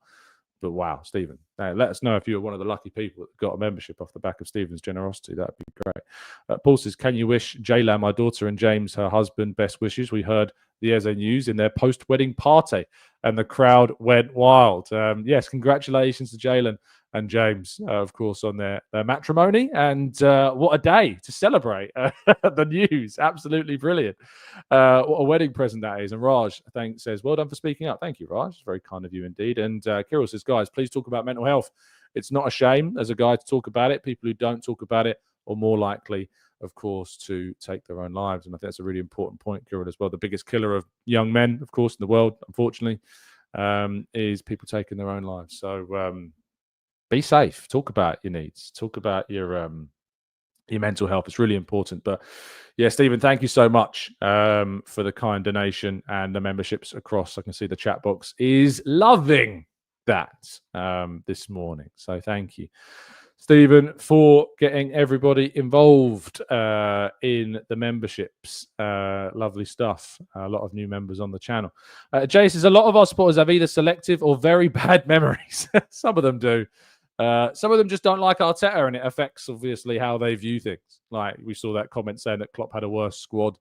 But wow, Stephen, let us know if you're one of the lucky people that got a membership off the back of Stephen's generosity. That'd be great. Paul says, can you wish Jayla, my daughter, and James, her husband, best wishes? We heard the Eze news in their post-wedding party, and the crowd went wild. Yes, congratulations to Jaylen and James, of course, on their matrimony. And what a day to celebrate the news. Absolutely brilliant. What a wedding present that is. And Raj says, well done for speaking up. Thank you, Raj. It's very kind of you indeed. And Kirill says, guys, please talk about mental health. It's not a shame as a guy to talk about it. People who don't talk about it are more likely, of course, to take their own lives. And I think that's a really important point, Kirill, as well. The biggest killer of young men, of course, in the world, unfortunately, is people taking their own lives. So, be safe. Talk about your needs. Talk about your mental health. It's really important. But yeah, Stephen, thank you so much for the kind donation and the memberships across. I can see the chat box is loving that this morning. So thank you, Stephen, for getting everybody involved in the memberships. Lovely stuff. A lot of new members on the channel. Jay says, a lot of our supporters have either selective or very bad memories. Some of them do. Some of them just don't like Arteta, and it affects, obviously, how they view things. Like, we saw that comment saying that Klopp had a worse squad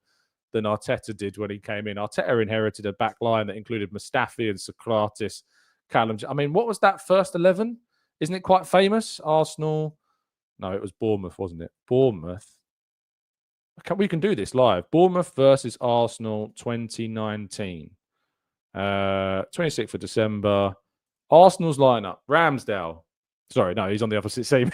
than Arteta did when he came in. Arteta inherited a back line that included Mustafi and Socrates, Callum. I mean, what was that first 11? Isn't it quite famous? Arsenal. No, it was Bournemouth, wasn't it? Bournemouth. We can do this live. Bournemouth versus Arsenal 2019. 26th of December. Arsenal's lineup. Ramsdale. Sorry, no, he's on the opposite team.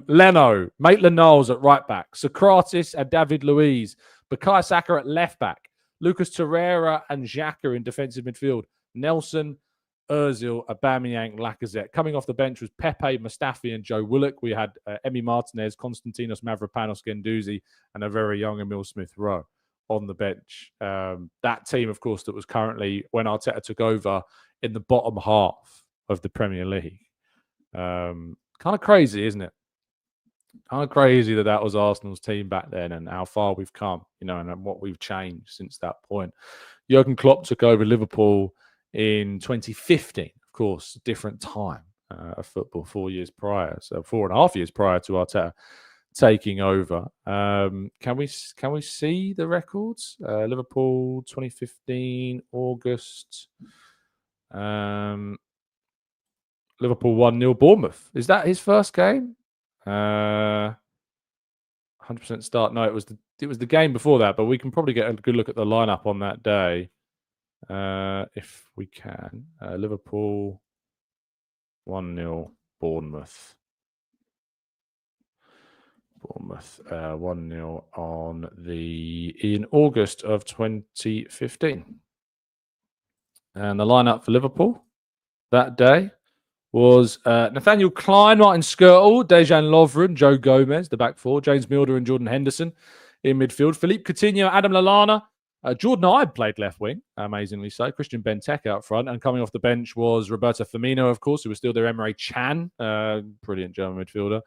Leno, Maitland-Niles at right back. Socrates and David Luiz. Bukayo Saka at left back. Lucas Torreira and Xhaka in defensive midfield. Nelson, Ozil, Aubameyang, Lacazette. Coming off the bench was Pepe, Mustafi, and Joe Willock. We had Emi Martinez, Konstantinos Mavropanos, Guendouzi, and a very young Emile Smith-Rowe on the bench. That team, of course, that was currently, when Arteta took over, in the bottom half of the Premier League. Kind of crazy, isn't it? Kind of crazy that was Arsenal's team back then, and how far we've come, and what we've changed since that point. Jurgen Klopp took over Liverpool in 2015, of course, different time of football, 4 years prior, so 4.5 years prior to Arteta taking over. Can we see the records? Liverpool 2015 August. Liverpool 1-0 Bournemouth. Is that his first game? 100% start. No, it was the game before that, but we can probably get a good look at the lineup on that day. If we can. Liverpool 1-0 Bournemouth. 1-0 in August of 2015. And the lineup for Liverpool that day was Nathaniel Klein, Martin Skrtel, Dejan Lovren, Joe Gomez, the back four, James Milner and Jordan Henderson in midfield, Philippe Coutinho, Adam Lallana, Jordan Ibe played left wing, amazingly so, Christian Benteke out front, and coming off the bench was Roberto Firmino, of course, who was still there, Emre Can, brilliant German midfielder,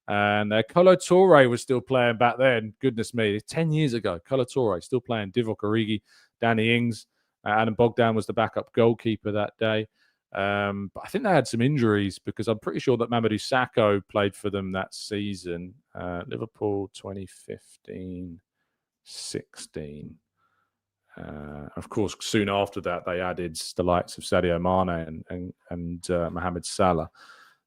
and Kolo Touré was still playing back then, goodness me, 10 years ago, Kolo Touré still playing, Divock Origi, Danny Ings, Adam Bogdan was the backup goalkeeper that day. But I think they had some injuries because I'm pretty sure that Mamadou Sakho played for them that season. Liverpool 2015-16. Of course, soon after that, they added the likes of Sadio Mane and Mohamed Salah.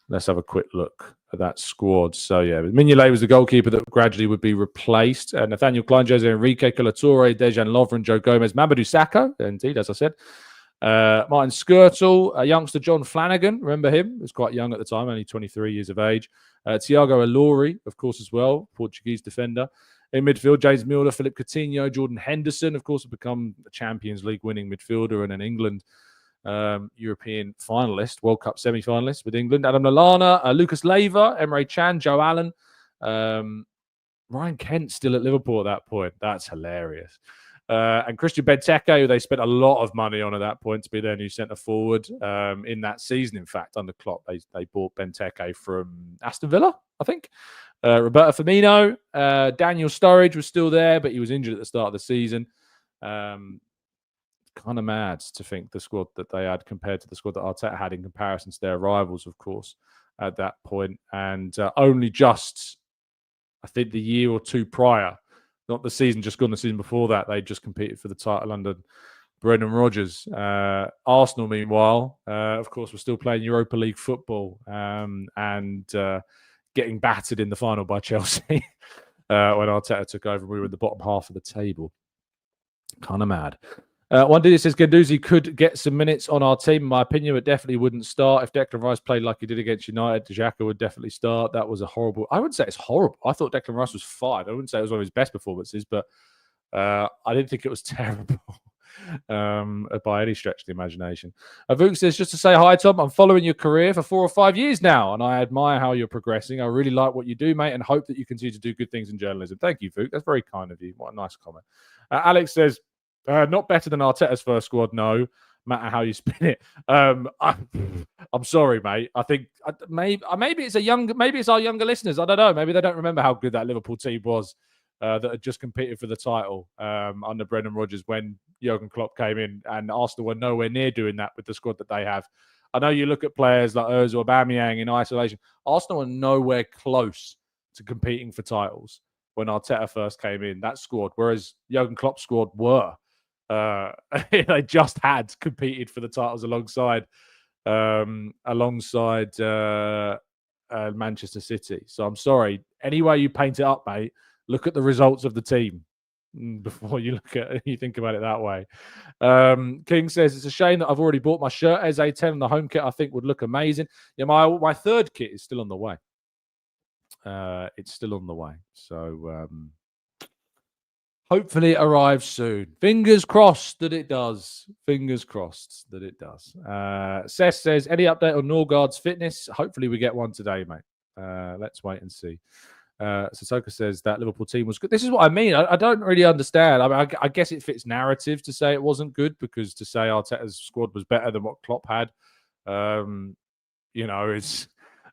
Let's have a quick look at that squad. So, yeah, Mignolet was the goalkeeper that gradually would be replaced. Nathaniel Klein, Jose Enrique, Kolo Touré, Dejan Lovren, Joe Gomez, Mamadou Sakho, indeed, as I said. Martin Skrtel, a youngster John Flanagan, remember him? He was quite young at the time, only 23 years of age. Thiago Ilori, of course, as well, Portuguese defender. In midfield, James Milner, Philippe Coutinho, Jordan Henderson, of course, have become a Champions League winning midfielder and an England European finalist, World Cup semi-finalist with England. Adam Lallana, Lucas Leiva, Emre Can, Joe Allen. Ryan Kent still at Liverpool at that point. That's hilarious. And Christian Benteke, who they spent a lot of money on at that point to be their new centre forward in that season. In fact, under Klopp, they bought Benteke from Aston Villa, I think. Roberto Firmino, Daniel Sturridge was still there, but he was injured at the start of the season. Kind of mad to think the squad that they had compared to the squad that Arteta had in comparison to their rivals, of course, at that point. And only just, I think, the year or two prior, not the season just gone, the season before that, they just competed for the title under Brendan Rodgers. Arsenal, meanwhile, of course, were still playing Europa League football and getting battered in the final by Chelsea when Arteta took over. We were in the bottom half of the table. Kind of mad. One day says Guendouzi could get some minutes on our team. In my opinion, it definitely wouldn't start. If Declan Rice played like he did against United, Xhaka would definitely start. That was a horrible... I wouldn't say it's horrible. I thought Declan Rice was fine. I wouldn't say it was one of his best performances, but I didn't think it was terrible by any stretch of the imagination. Vuk says, just to say hi, Tom, I'm following your career for 4 or 5 years now, and I admire how you're progressing. I really like what you do, mate, and hope that you continue to do good things in journalism. Thank you, Vuk. That's very kind of you. What a nice comment. Alex says, not better than Arteta's first squad, no matter how you spin it. I'm sorry, mate. I think maybe it's our younger listeners. I don't know. Maybe they don't remember how good that Liverpool team was that had just competed for the title under Brendan Rodgers when Jurgen Klopp came in, and Arsenal were nowhere near doing that with the squad that they have. I know you look at players like Ozil or Aubameyang in isolation. Arsenal are nowhere close to competing for titles when Arteta first came in, that squad, whereas Jurgen Klopp's squad were. They just had competed for the titles alongside Manchester City. So I'm sorry. Any way you paint it up, mate, Look at the results of the team before you think about it that way. King says, it's a shame that I've already bought my shirt. Eze 10 and the home kit I think would look amazing. Yeah, my third kit is still on the way. It's still on the way. So hopefully it arrives soon. Fingers crossed that it does. Fingers crossed that it does. Seth says, any update on Norgard's fitness? Hopefully we get one today, mate. Let's wait and see. Sissoko says that Liverpool team was good. This is what I mean. I don't really understand. I guess it fits narrative to say it wasn't good, because to say Arteta's squad was better than what Klopp had, it's...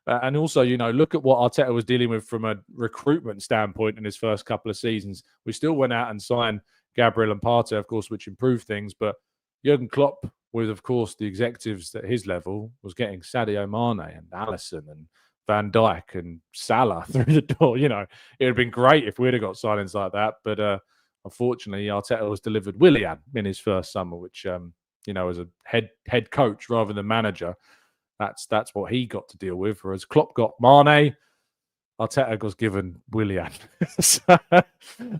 and also, look at what Arteta was dealing with from a recruitment standpoint in his first couple of seasons. We still went out and signed Gabriel and Partey, of course, which improved things. But Jurgen Klopp, with, of course, the executives at his level, was getting Sadio Mane and Alisson and Van Dijk and Salah through the door. It would have been great if we'd have got signings like that. But unfortunately, Arteta was delivered Willian in his first summer, which, as a head coach rather than manager, that's what he got to deal with. Whereas Klopp got Mane, Arteta was given Willian.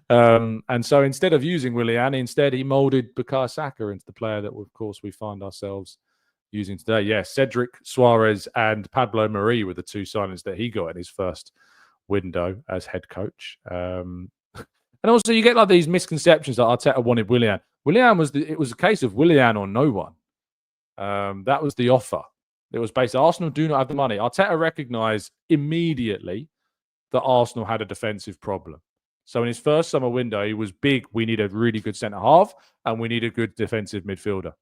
And so instead of using Willian, instead he moulded Bukayo Saka into the player that, of course, we find ourselves using today. Yeah, Cedric Suarez and Pablo Mari were the two signings that he got in his first window as head coach. And also you get like these misconceptions that Arteta wanted Willian. It was a case of Willian or no one. That was the offer. It was based, Arsenal do not have the money. Arteta recognised immediately that Arsenal had a defensive problem. So in his first summer window, he was big. We need a really good centre-half and we need a good defensive midfielder.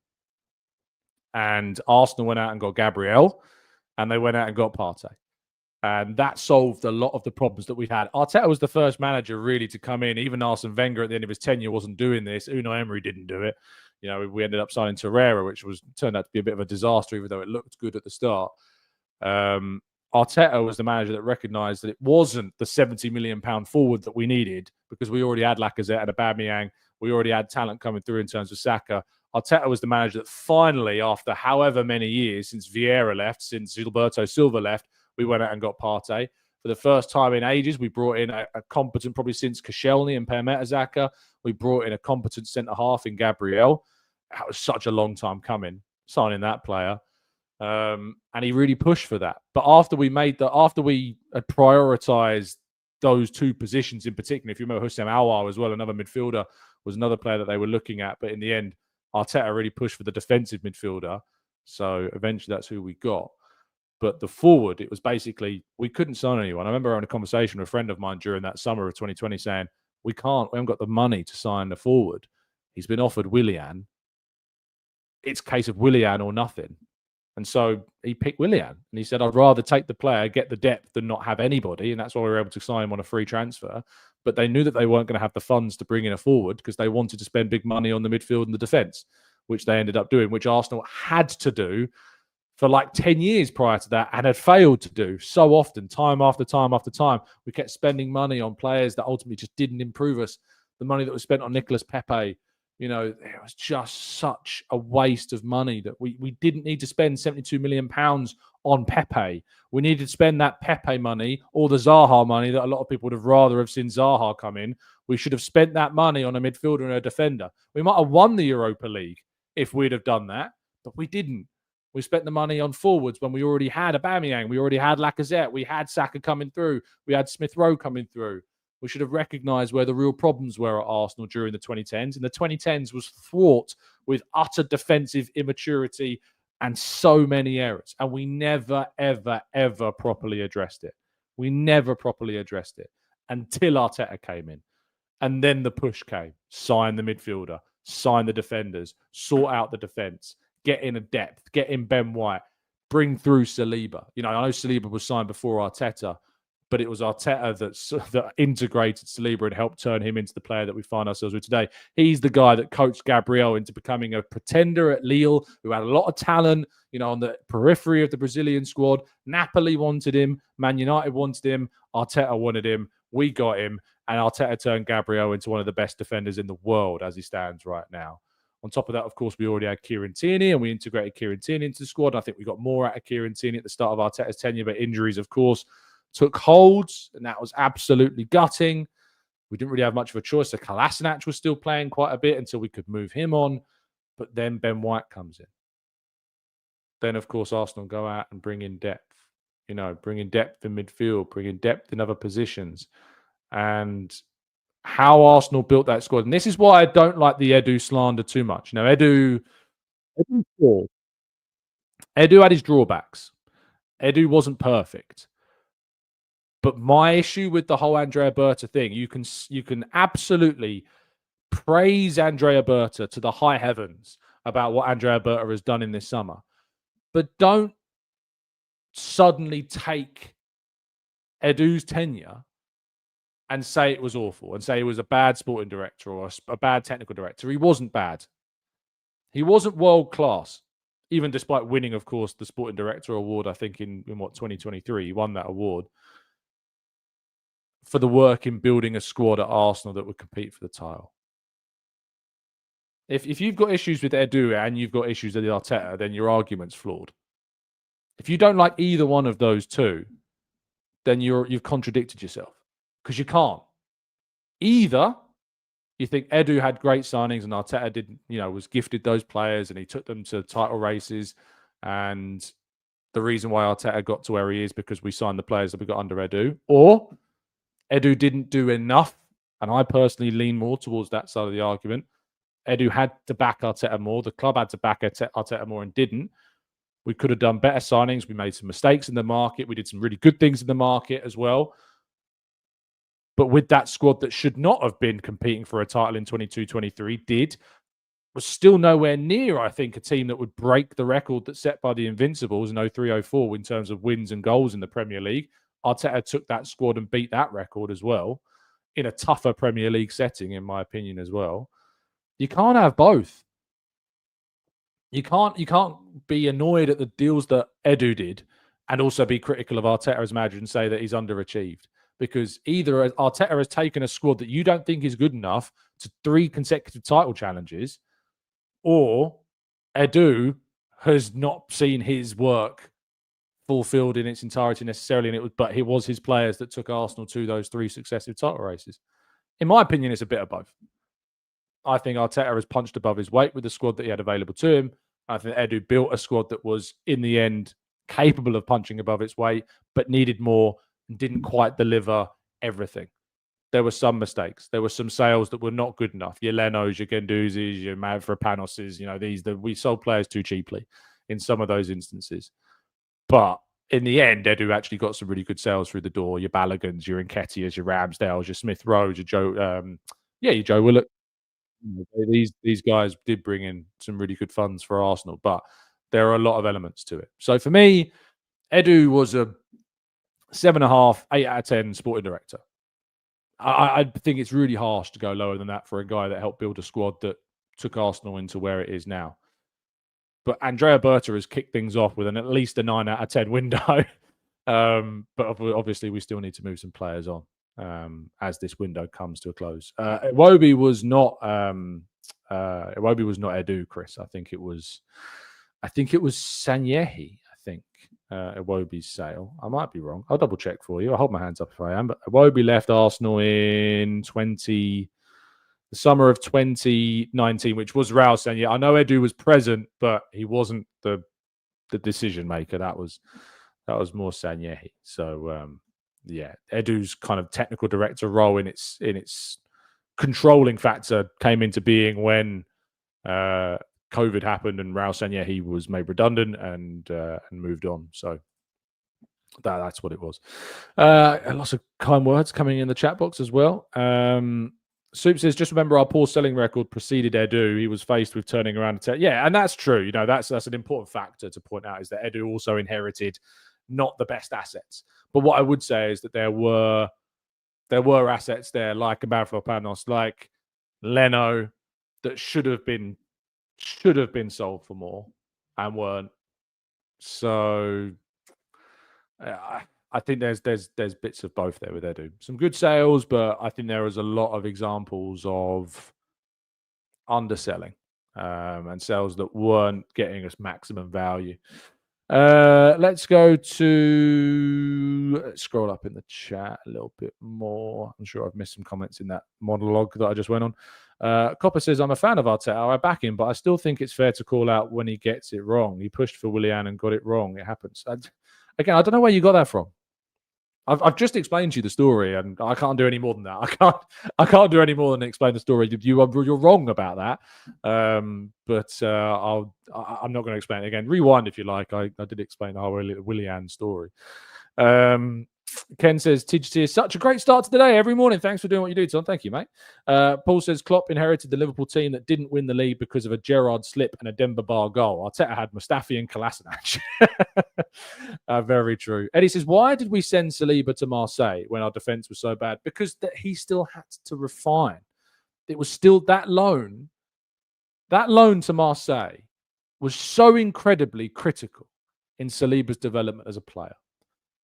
And Arsenal went out and got Gabriel, and they went out and got Partey. And that solved a lot of the problems that we'd had. Arteta was the first manager really to come in. Even Arsene Wenger at the end of his tenure wasn't doing this. Unai Emery didn't do it. We ended up signing Torreira, which turned out to be a bit of a disaster, even though it looked good at the start. Arteta was the manager that recognised that it wasn't the £70 million forward that we needed, because we already had Lacazette and Aubameyang. We already had talent coming through in terms of Saka. Arteta was the manager that finally, after however many years, since Vieira left, since Gilberto Silva left, we went out and got Partey. For the first time in ages, we brought in a competent, probably since Koscielny and Per Mertesacker, we brought in a competent centre-half in Gabriel. That was such a long time coming, signing that player. And he really pushed for that. But after we had prioritised those two positions in particular, if you remember Houssem Aouar as well, another midfielder, was another player that they were looking at. But in the end, Arteta really pushed for the defensive midfielder. So eventually that's who we got. But the forward, it was basically, we couldn't sign anyone. I remember having a conversation with a friend of mine during that summer of 2020 saying, we haven't got the money to sign the forward. He's been offered Willian. It's a case of Willian or nothing. And so he picked Willian. And he said, I'd rather take the player, get the depth, than not have anybody. And that's why we were able to sign him on a free transfer. But they knew that they weren't going to have the funds to bring in a forward, because they wanted to spend big money on the midfield and the defence, which they ended up doing, which Arsenal had to do for like 10 years prior to that and had failed to do so often, time after time after time. We kept spending money on players that ultimately just didn't improve us. The money that was spent on Nicolas Pepe, it was just such a waste of money that we didn't need to spend £72 million on Pepe. We needed to spend that Pepe money or the Zaha money that a lot of people would have rather have seen Zaha come in. We should have spent that money on a midfielder and a defender. We might have won the Europa League if we'd have done that, but we didn't. We spent the money on forwards when we already had Aubameyang. We already had Lacazette. We had Saka coming through. We had Smith Rowe coming through. We should have recognised where the real problems were at Arsenal during the 2010s. And the 2010s was fraught with utter defensive immaturity and so many errors. And we never, ever, ever properly addressed it. We never properly addressed it until Arteta came in. And then the push came. Sign the midfielder. Sign the defenders. Sort out the defence. Get in a depth. Get in Ben White. Bring through Saliba. I know Saliba was signed before Arteta, but it was Arteta that integrated Saliba and helped turn him into the player that we find ourselves with today. He's the guy that coached Gabriel into becoming a pretender at Lille, who had a lot of talent, on the periphery of the Brazilian squad. Napoli wanted him. Man United wanted him. Arteta wanted him. We got him. And Arteta turned Gabriel into one of the best defenders in the world as he stands right now. On top of that, of course, we already had Kieran Tierney, and we integrated Kieran Tierney into the squad. I think we got more out of Kieran Tierney at the start of Arteta's tenure, but injuries, of course, took hold, and that was absolutely gutting. We didn't really have much of a choice. So Kolasinac was still playing quite a bit until we could move him on. But then Ben White comes in. Then, of course, Arsenal go out and bring in depth. Bring in depth in midfield, bring in depth in other positions. And how Arsenal built that squad. And this is why I don't like the Edu slander too much. Edu had his drawbacks. Edu wasn't perfect. But my issue with the whole Andrea Berta thing, you can absolutely praise Andrea Berta to the high heavens about what Andrea Berta has done in this summer. But don't suddenly take Edu's tenure and say it was awful and say he was a bad sporting director or a bad technical director. He wasn't bad. He wasn't world class, even despite winning, of course, the sporting director award, I think in 2023. He won that award for the work in building a squad at Arsenal that would compete for the title. If you've got issues with Edu and you've got issues with Arteta, then your argument's flawed. If you don't like either one of those two, then you've contradicted yourself, because you can't. Either you think Edu had great signings and Arteta didn't, was gifted those players and he took them to title races, and the reason why Arteta got to where he is because we signed the players that we got under Edu, or Edu didn't do enough, and I personally lean more towards that side of the argument. Edu had to back Arteta more. The club had to back Arteta more and didn't. We could have done better signings. We made some mistakes in the market. We did some really good things in the market as well. But with that squad that should not have been competing for a title in 22-23 was still nowhere near, I think, a team that would break the record that's set by the Invincibles in 03-04 in terms of wins and goals in the Premier League. Arteta took that squad and beat that record as well in a tougher Premier League setting, in my opinion, as well. You can't have both. You can't be annoyed at the deals that Edu did and also be critical of Arteta as manager and say that he's underachieved. Because either Arteta has taken a squad that you don't think is good enough to 3 consecutive title challenges, or Edu has not seen his work fulfilled in its entirety necessarily, but it was his players that took Arsenal to those 3 successive title races. In my opinion, it's a bit of both. I think Arteta has punched above his weight with the squad that he had available to him. I think Edu built a squad that was, in the end, capable of punching above its weight, but needed more and didn't quite deliver everything. There were some mistakes. There were some sales that were not good enough. Your Lenos, your Genduzis, your Mavropanoses, we sold players too cheaply in some of those instances. But in the end, Edu actually got some really good sales through the door. Your Ballagans, your Nketiahs, your Ramsdales, your Smith Rowes, your Joe Willock. These guys did bring in some really good funds for Arsenal, but there are a lot of elements to it. So for me, Edu was a 7.5, 8 out of 10 sporting director. I think it's really harsh to go lower than that for a guy that helped build a squad that took Arsenal into where it is now. But Andrea Berta has kicked things off with at least a 9 out of 10 window. But obviously, we still need to move some players on as this window comes to a close. Iwobi was not Edu, Chris. I think it was Sanyehi. I think Iwobi's sale. I might be wrong. I'll double check for you. I'll hold my hands up if I am. But Iwobi left Arsenal in the summer of 2019, which was Raul Sanyehi. I know Edu was present, but he wasn't the decision maker. That was more Sanyehi. So Edu's kind of technical director role in its controlling factor came into being when COVID happened and Raul Sanyehi was made redundant and moved on. So that's what it was. Lots of kind words coming in the chat box as well. Soup says, just remember our poor selling record preceded Edu. He was faced with turning around. Yeah, and that's true. That's an important factor to point out, is that Edu also inherited not the best assets. But what I would say is that there were assets there like Mavropanos, like Leno, that should have been sold for more and weren't. So I think there's bits of both there with Edu. Some good sales, but I think there is a lot of examples of underselling and sales that weren't getting us maximum value. Let's go to... Let's scroll up in the chat a little bit more. I'm sure I've missed some comments in that monologue that I just went on. Copper says, I'm a fan of Arteta. I back him, but I still think it's fair to call out when he gets it wrong. He pushed for Willian and got it wrong. It happens. Again, I don't know where you got that from. I've just explained to you the story, and I can't do any more than that. I can't do any more than explain the story. You're wrong about that, but I'm not going to explain it again. Rewind if you like. I did explain the whole Willian story. Ken says, Tidge is such a great start to the day every morning. Thanks for doing what you do, Tom. Thank you, mate. Paul says, Klopp inherited the Liverpool team that didn't win the league because of a Gerrard slip and a Demba Ba goal. Arteta had Mustafi and Kolasinac. Very true. Eddie says, why did we send Saliba to Marseille when our defence was so bad? Because he still had to refine. It was still that loan. That loan to Marseille was so incredibly critical in Saliba's development as a player.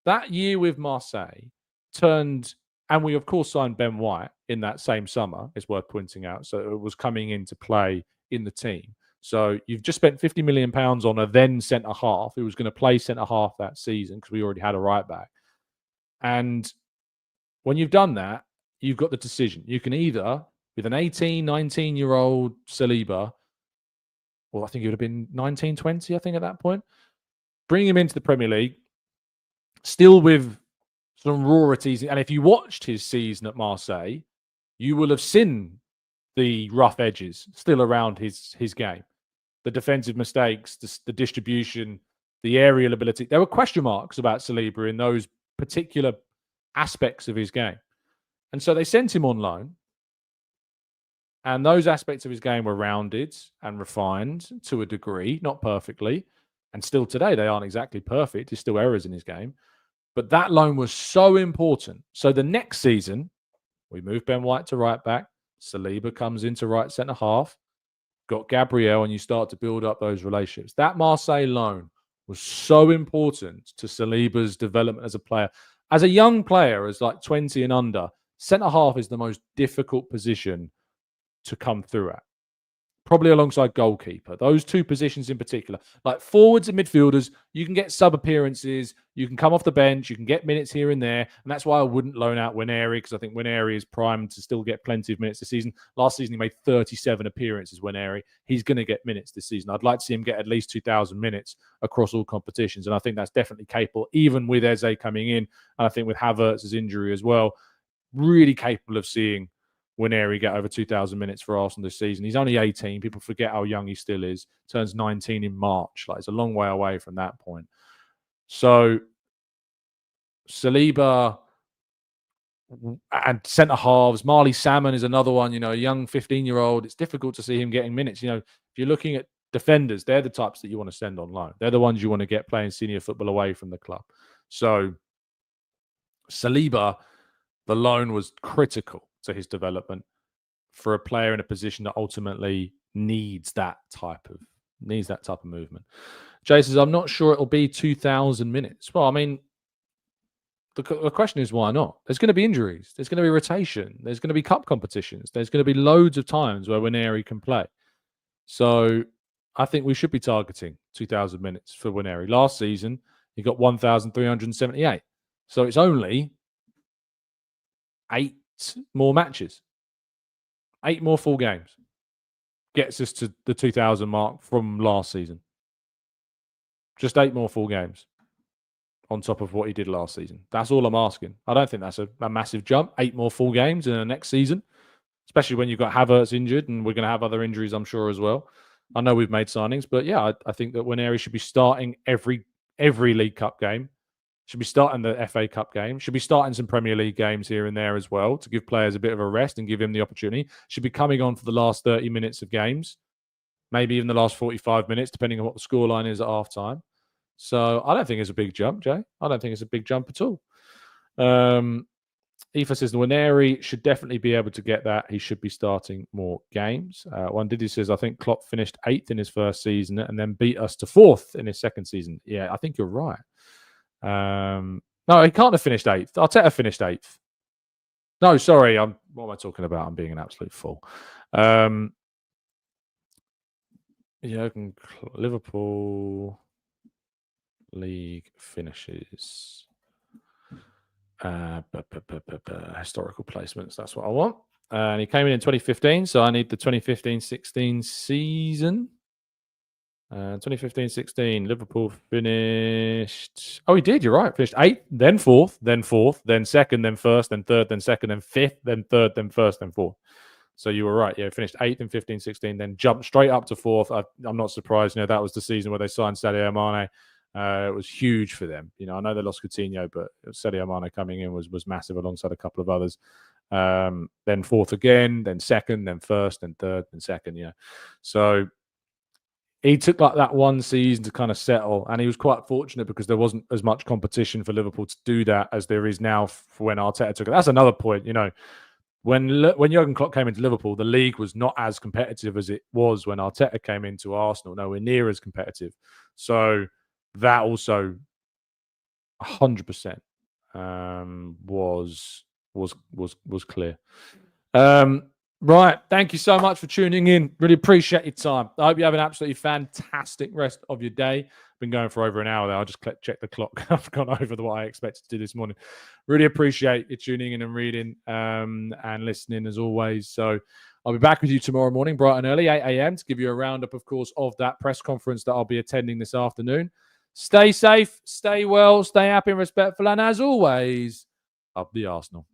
That year with Marseille turned, and we of course signed Ben White in that same summer, it's worth pointing out. So it was coming into play in the team. So you've just spent £50 million on a then centre-half who was going to play centre-half that season because we already had a right-back. And when you've done that, you've got the decision. You can either, with an 18, 19-year-old Saliba, well, I think he would have been 19, 20, I think at that point, bring him into the Premier League, still with some rarities. And if you watched his season at Marseille, you will have seen the rough edges still around his game. The defensive mistakes, the distribution, the aerial ability. There were question marks about Saliba in those particular aspects of his game. And so they sent him on loan. And those aspects of his game were rounded and refined to a degree, not perfectly. And still today, they aren't exactly perfect. There's still errors in his game. But that loan was so important. So the next season, we moved Ben White to right back. Saliba comes into right centre half. Got Gabriel, and you start to build up those relationships. That Marseille loan was so important to Saliba's development as a player. As a young player, as like 20 and under, centre half is the most difficult position to come through at. Probably alongside goalkeeper. Those two positions in particular. Like forwards and midfielders, you can get sub-appearances, you can come off the bench, you can get minutes here and there. And that's why I wouldn't loan out Nwaneri, because I think Nwaneri is primed to still get plenty of minutes this season. Last season, he made 37 appearances, Nwaneri. He's going to get minutes this season. I'd like to see him get at least 2,000 minutes across all competitions. And I think that's definitely capable, even with Eze coming in. And I think with Havertz's injury as well, really capable of seeing Nwaneri get over 2,000 minutes for Arsenal this season. He's only 18. People forget how young he still is. Turns 19 in March. Like, it's a long way away from that point. So Saliba and centre halves. Marley Salmon is another one. You know, a young 15-year-old. It's difficult to see him getting minutes. You know, if you're looking at defenders, they're the types that you want to send on loan. They're the ones you want to get playing senior football away from the club. So Saliba, the loan was critical to his development for a player in a position that ultimately needs that type of movement. Jay says, I'm not sure it'll be 2,000 minutes. Well, I mean, the question is why not? There's going to be injuries. There's going to be rotation. There's going to be cup competitions. There's going to be loads of times where Nwaneri can play. So I think we should be targeting 2,000 minutes for Nwaneri. Last season, he got 1,378. So it's only 8 more matches, 8 more full games. Gets us to the 2,000 mark from last season. Just 8 more full games on top of what he did last season. That's all I'm asking. I don't think that's a massive jump. 8 more full games in the next season, especially when you've got Havertz injured, and we're going to have other injuries, I'm sure, as well. I know we've made signings, but yeah, I think that Nwaneri should be starting every League Cup game. Should be starting the FA Cup game. Should be starting some Premier League games here and there as well to give players a bit of a rest and give him the opportunity. Should be coming on for the last 30 minutes of games, maybe even the last 45 minutes, depending on what the scoreline is at half-time. So I don't think it's a big jump, Jay. I don't think it's a big jump at all. Aoife says Nwaneri should definitely be able to get that. He should be starting more games. One Diddy says, I think Klopp finished 8th in his first season and then beat us to 4th in his second season. Yeah, I think you're right. No, he can't have finished 8th. Arteta finished 8th. No, sorry. What am I talking about? I'm being an absolute fool. Yeah, Liverpool. league finishes. Historical placements, that's what I want. And he came in 2015, so I need the 2015-16 season. 2015-16, Liverpool finished... Oh, he did, you're right. Finished 8th, then 4th, then 4th, then 2nd, then 1st, then 3rd, then 2nd, then 5th, then 3rd, then 1st, then 4th. So you were right. Yeah, finished 8th in 15-16, then jumped straight up to 4th. I'm not surprised. That was the season where they signed Sadio Mane. It was huge for them. I know they lost Coutinho, but Sadio Mane coming in was massive alongside a couple of others. Then 4th again, then 2nd, then 1st, then 3rd, then 2nd. Yeah. So he took like that one season to kind of settle, and he was quite fortunate because there wasn't as much competition for Liverpool to do that as there is now for when Arteta took it. That's another point. When Jurgen Klopp came into Liverpool, the league was not as competitive as it was when Arteta came into Arsenal. Nowhere near as competitive. So that also 100% was clear. Right. Thank you so much for tuning in. Really appreciate your time. I hope you have an absolutely fantastic rest of your day. Been going for over an hour there. I'll just check the clock. I've gone over what I expected to do this morning. Really appreciate you tuning in and reading and listening as always. So I'll be back with you tomorrow morning, bright and early, 8 a.m. to give you a roundup, of course, of that press conference that I'll be attending this afternoon. Stay safe, stay well, stay happy and respectful. And as always, up the Arsenal.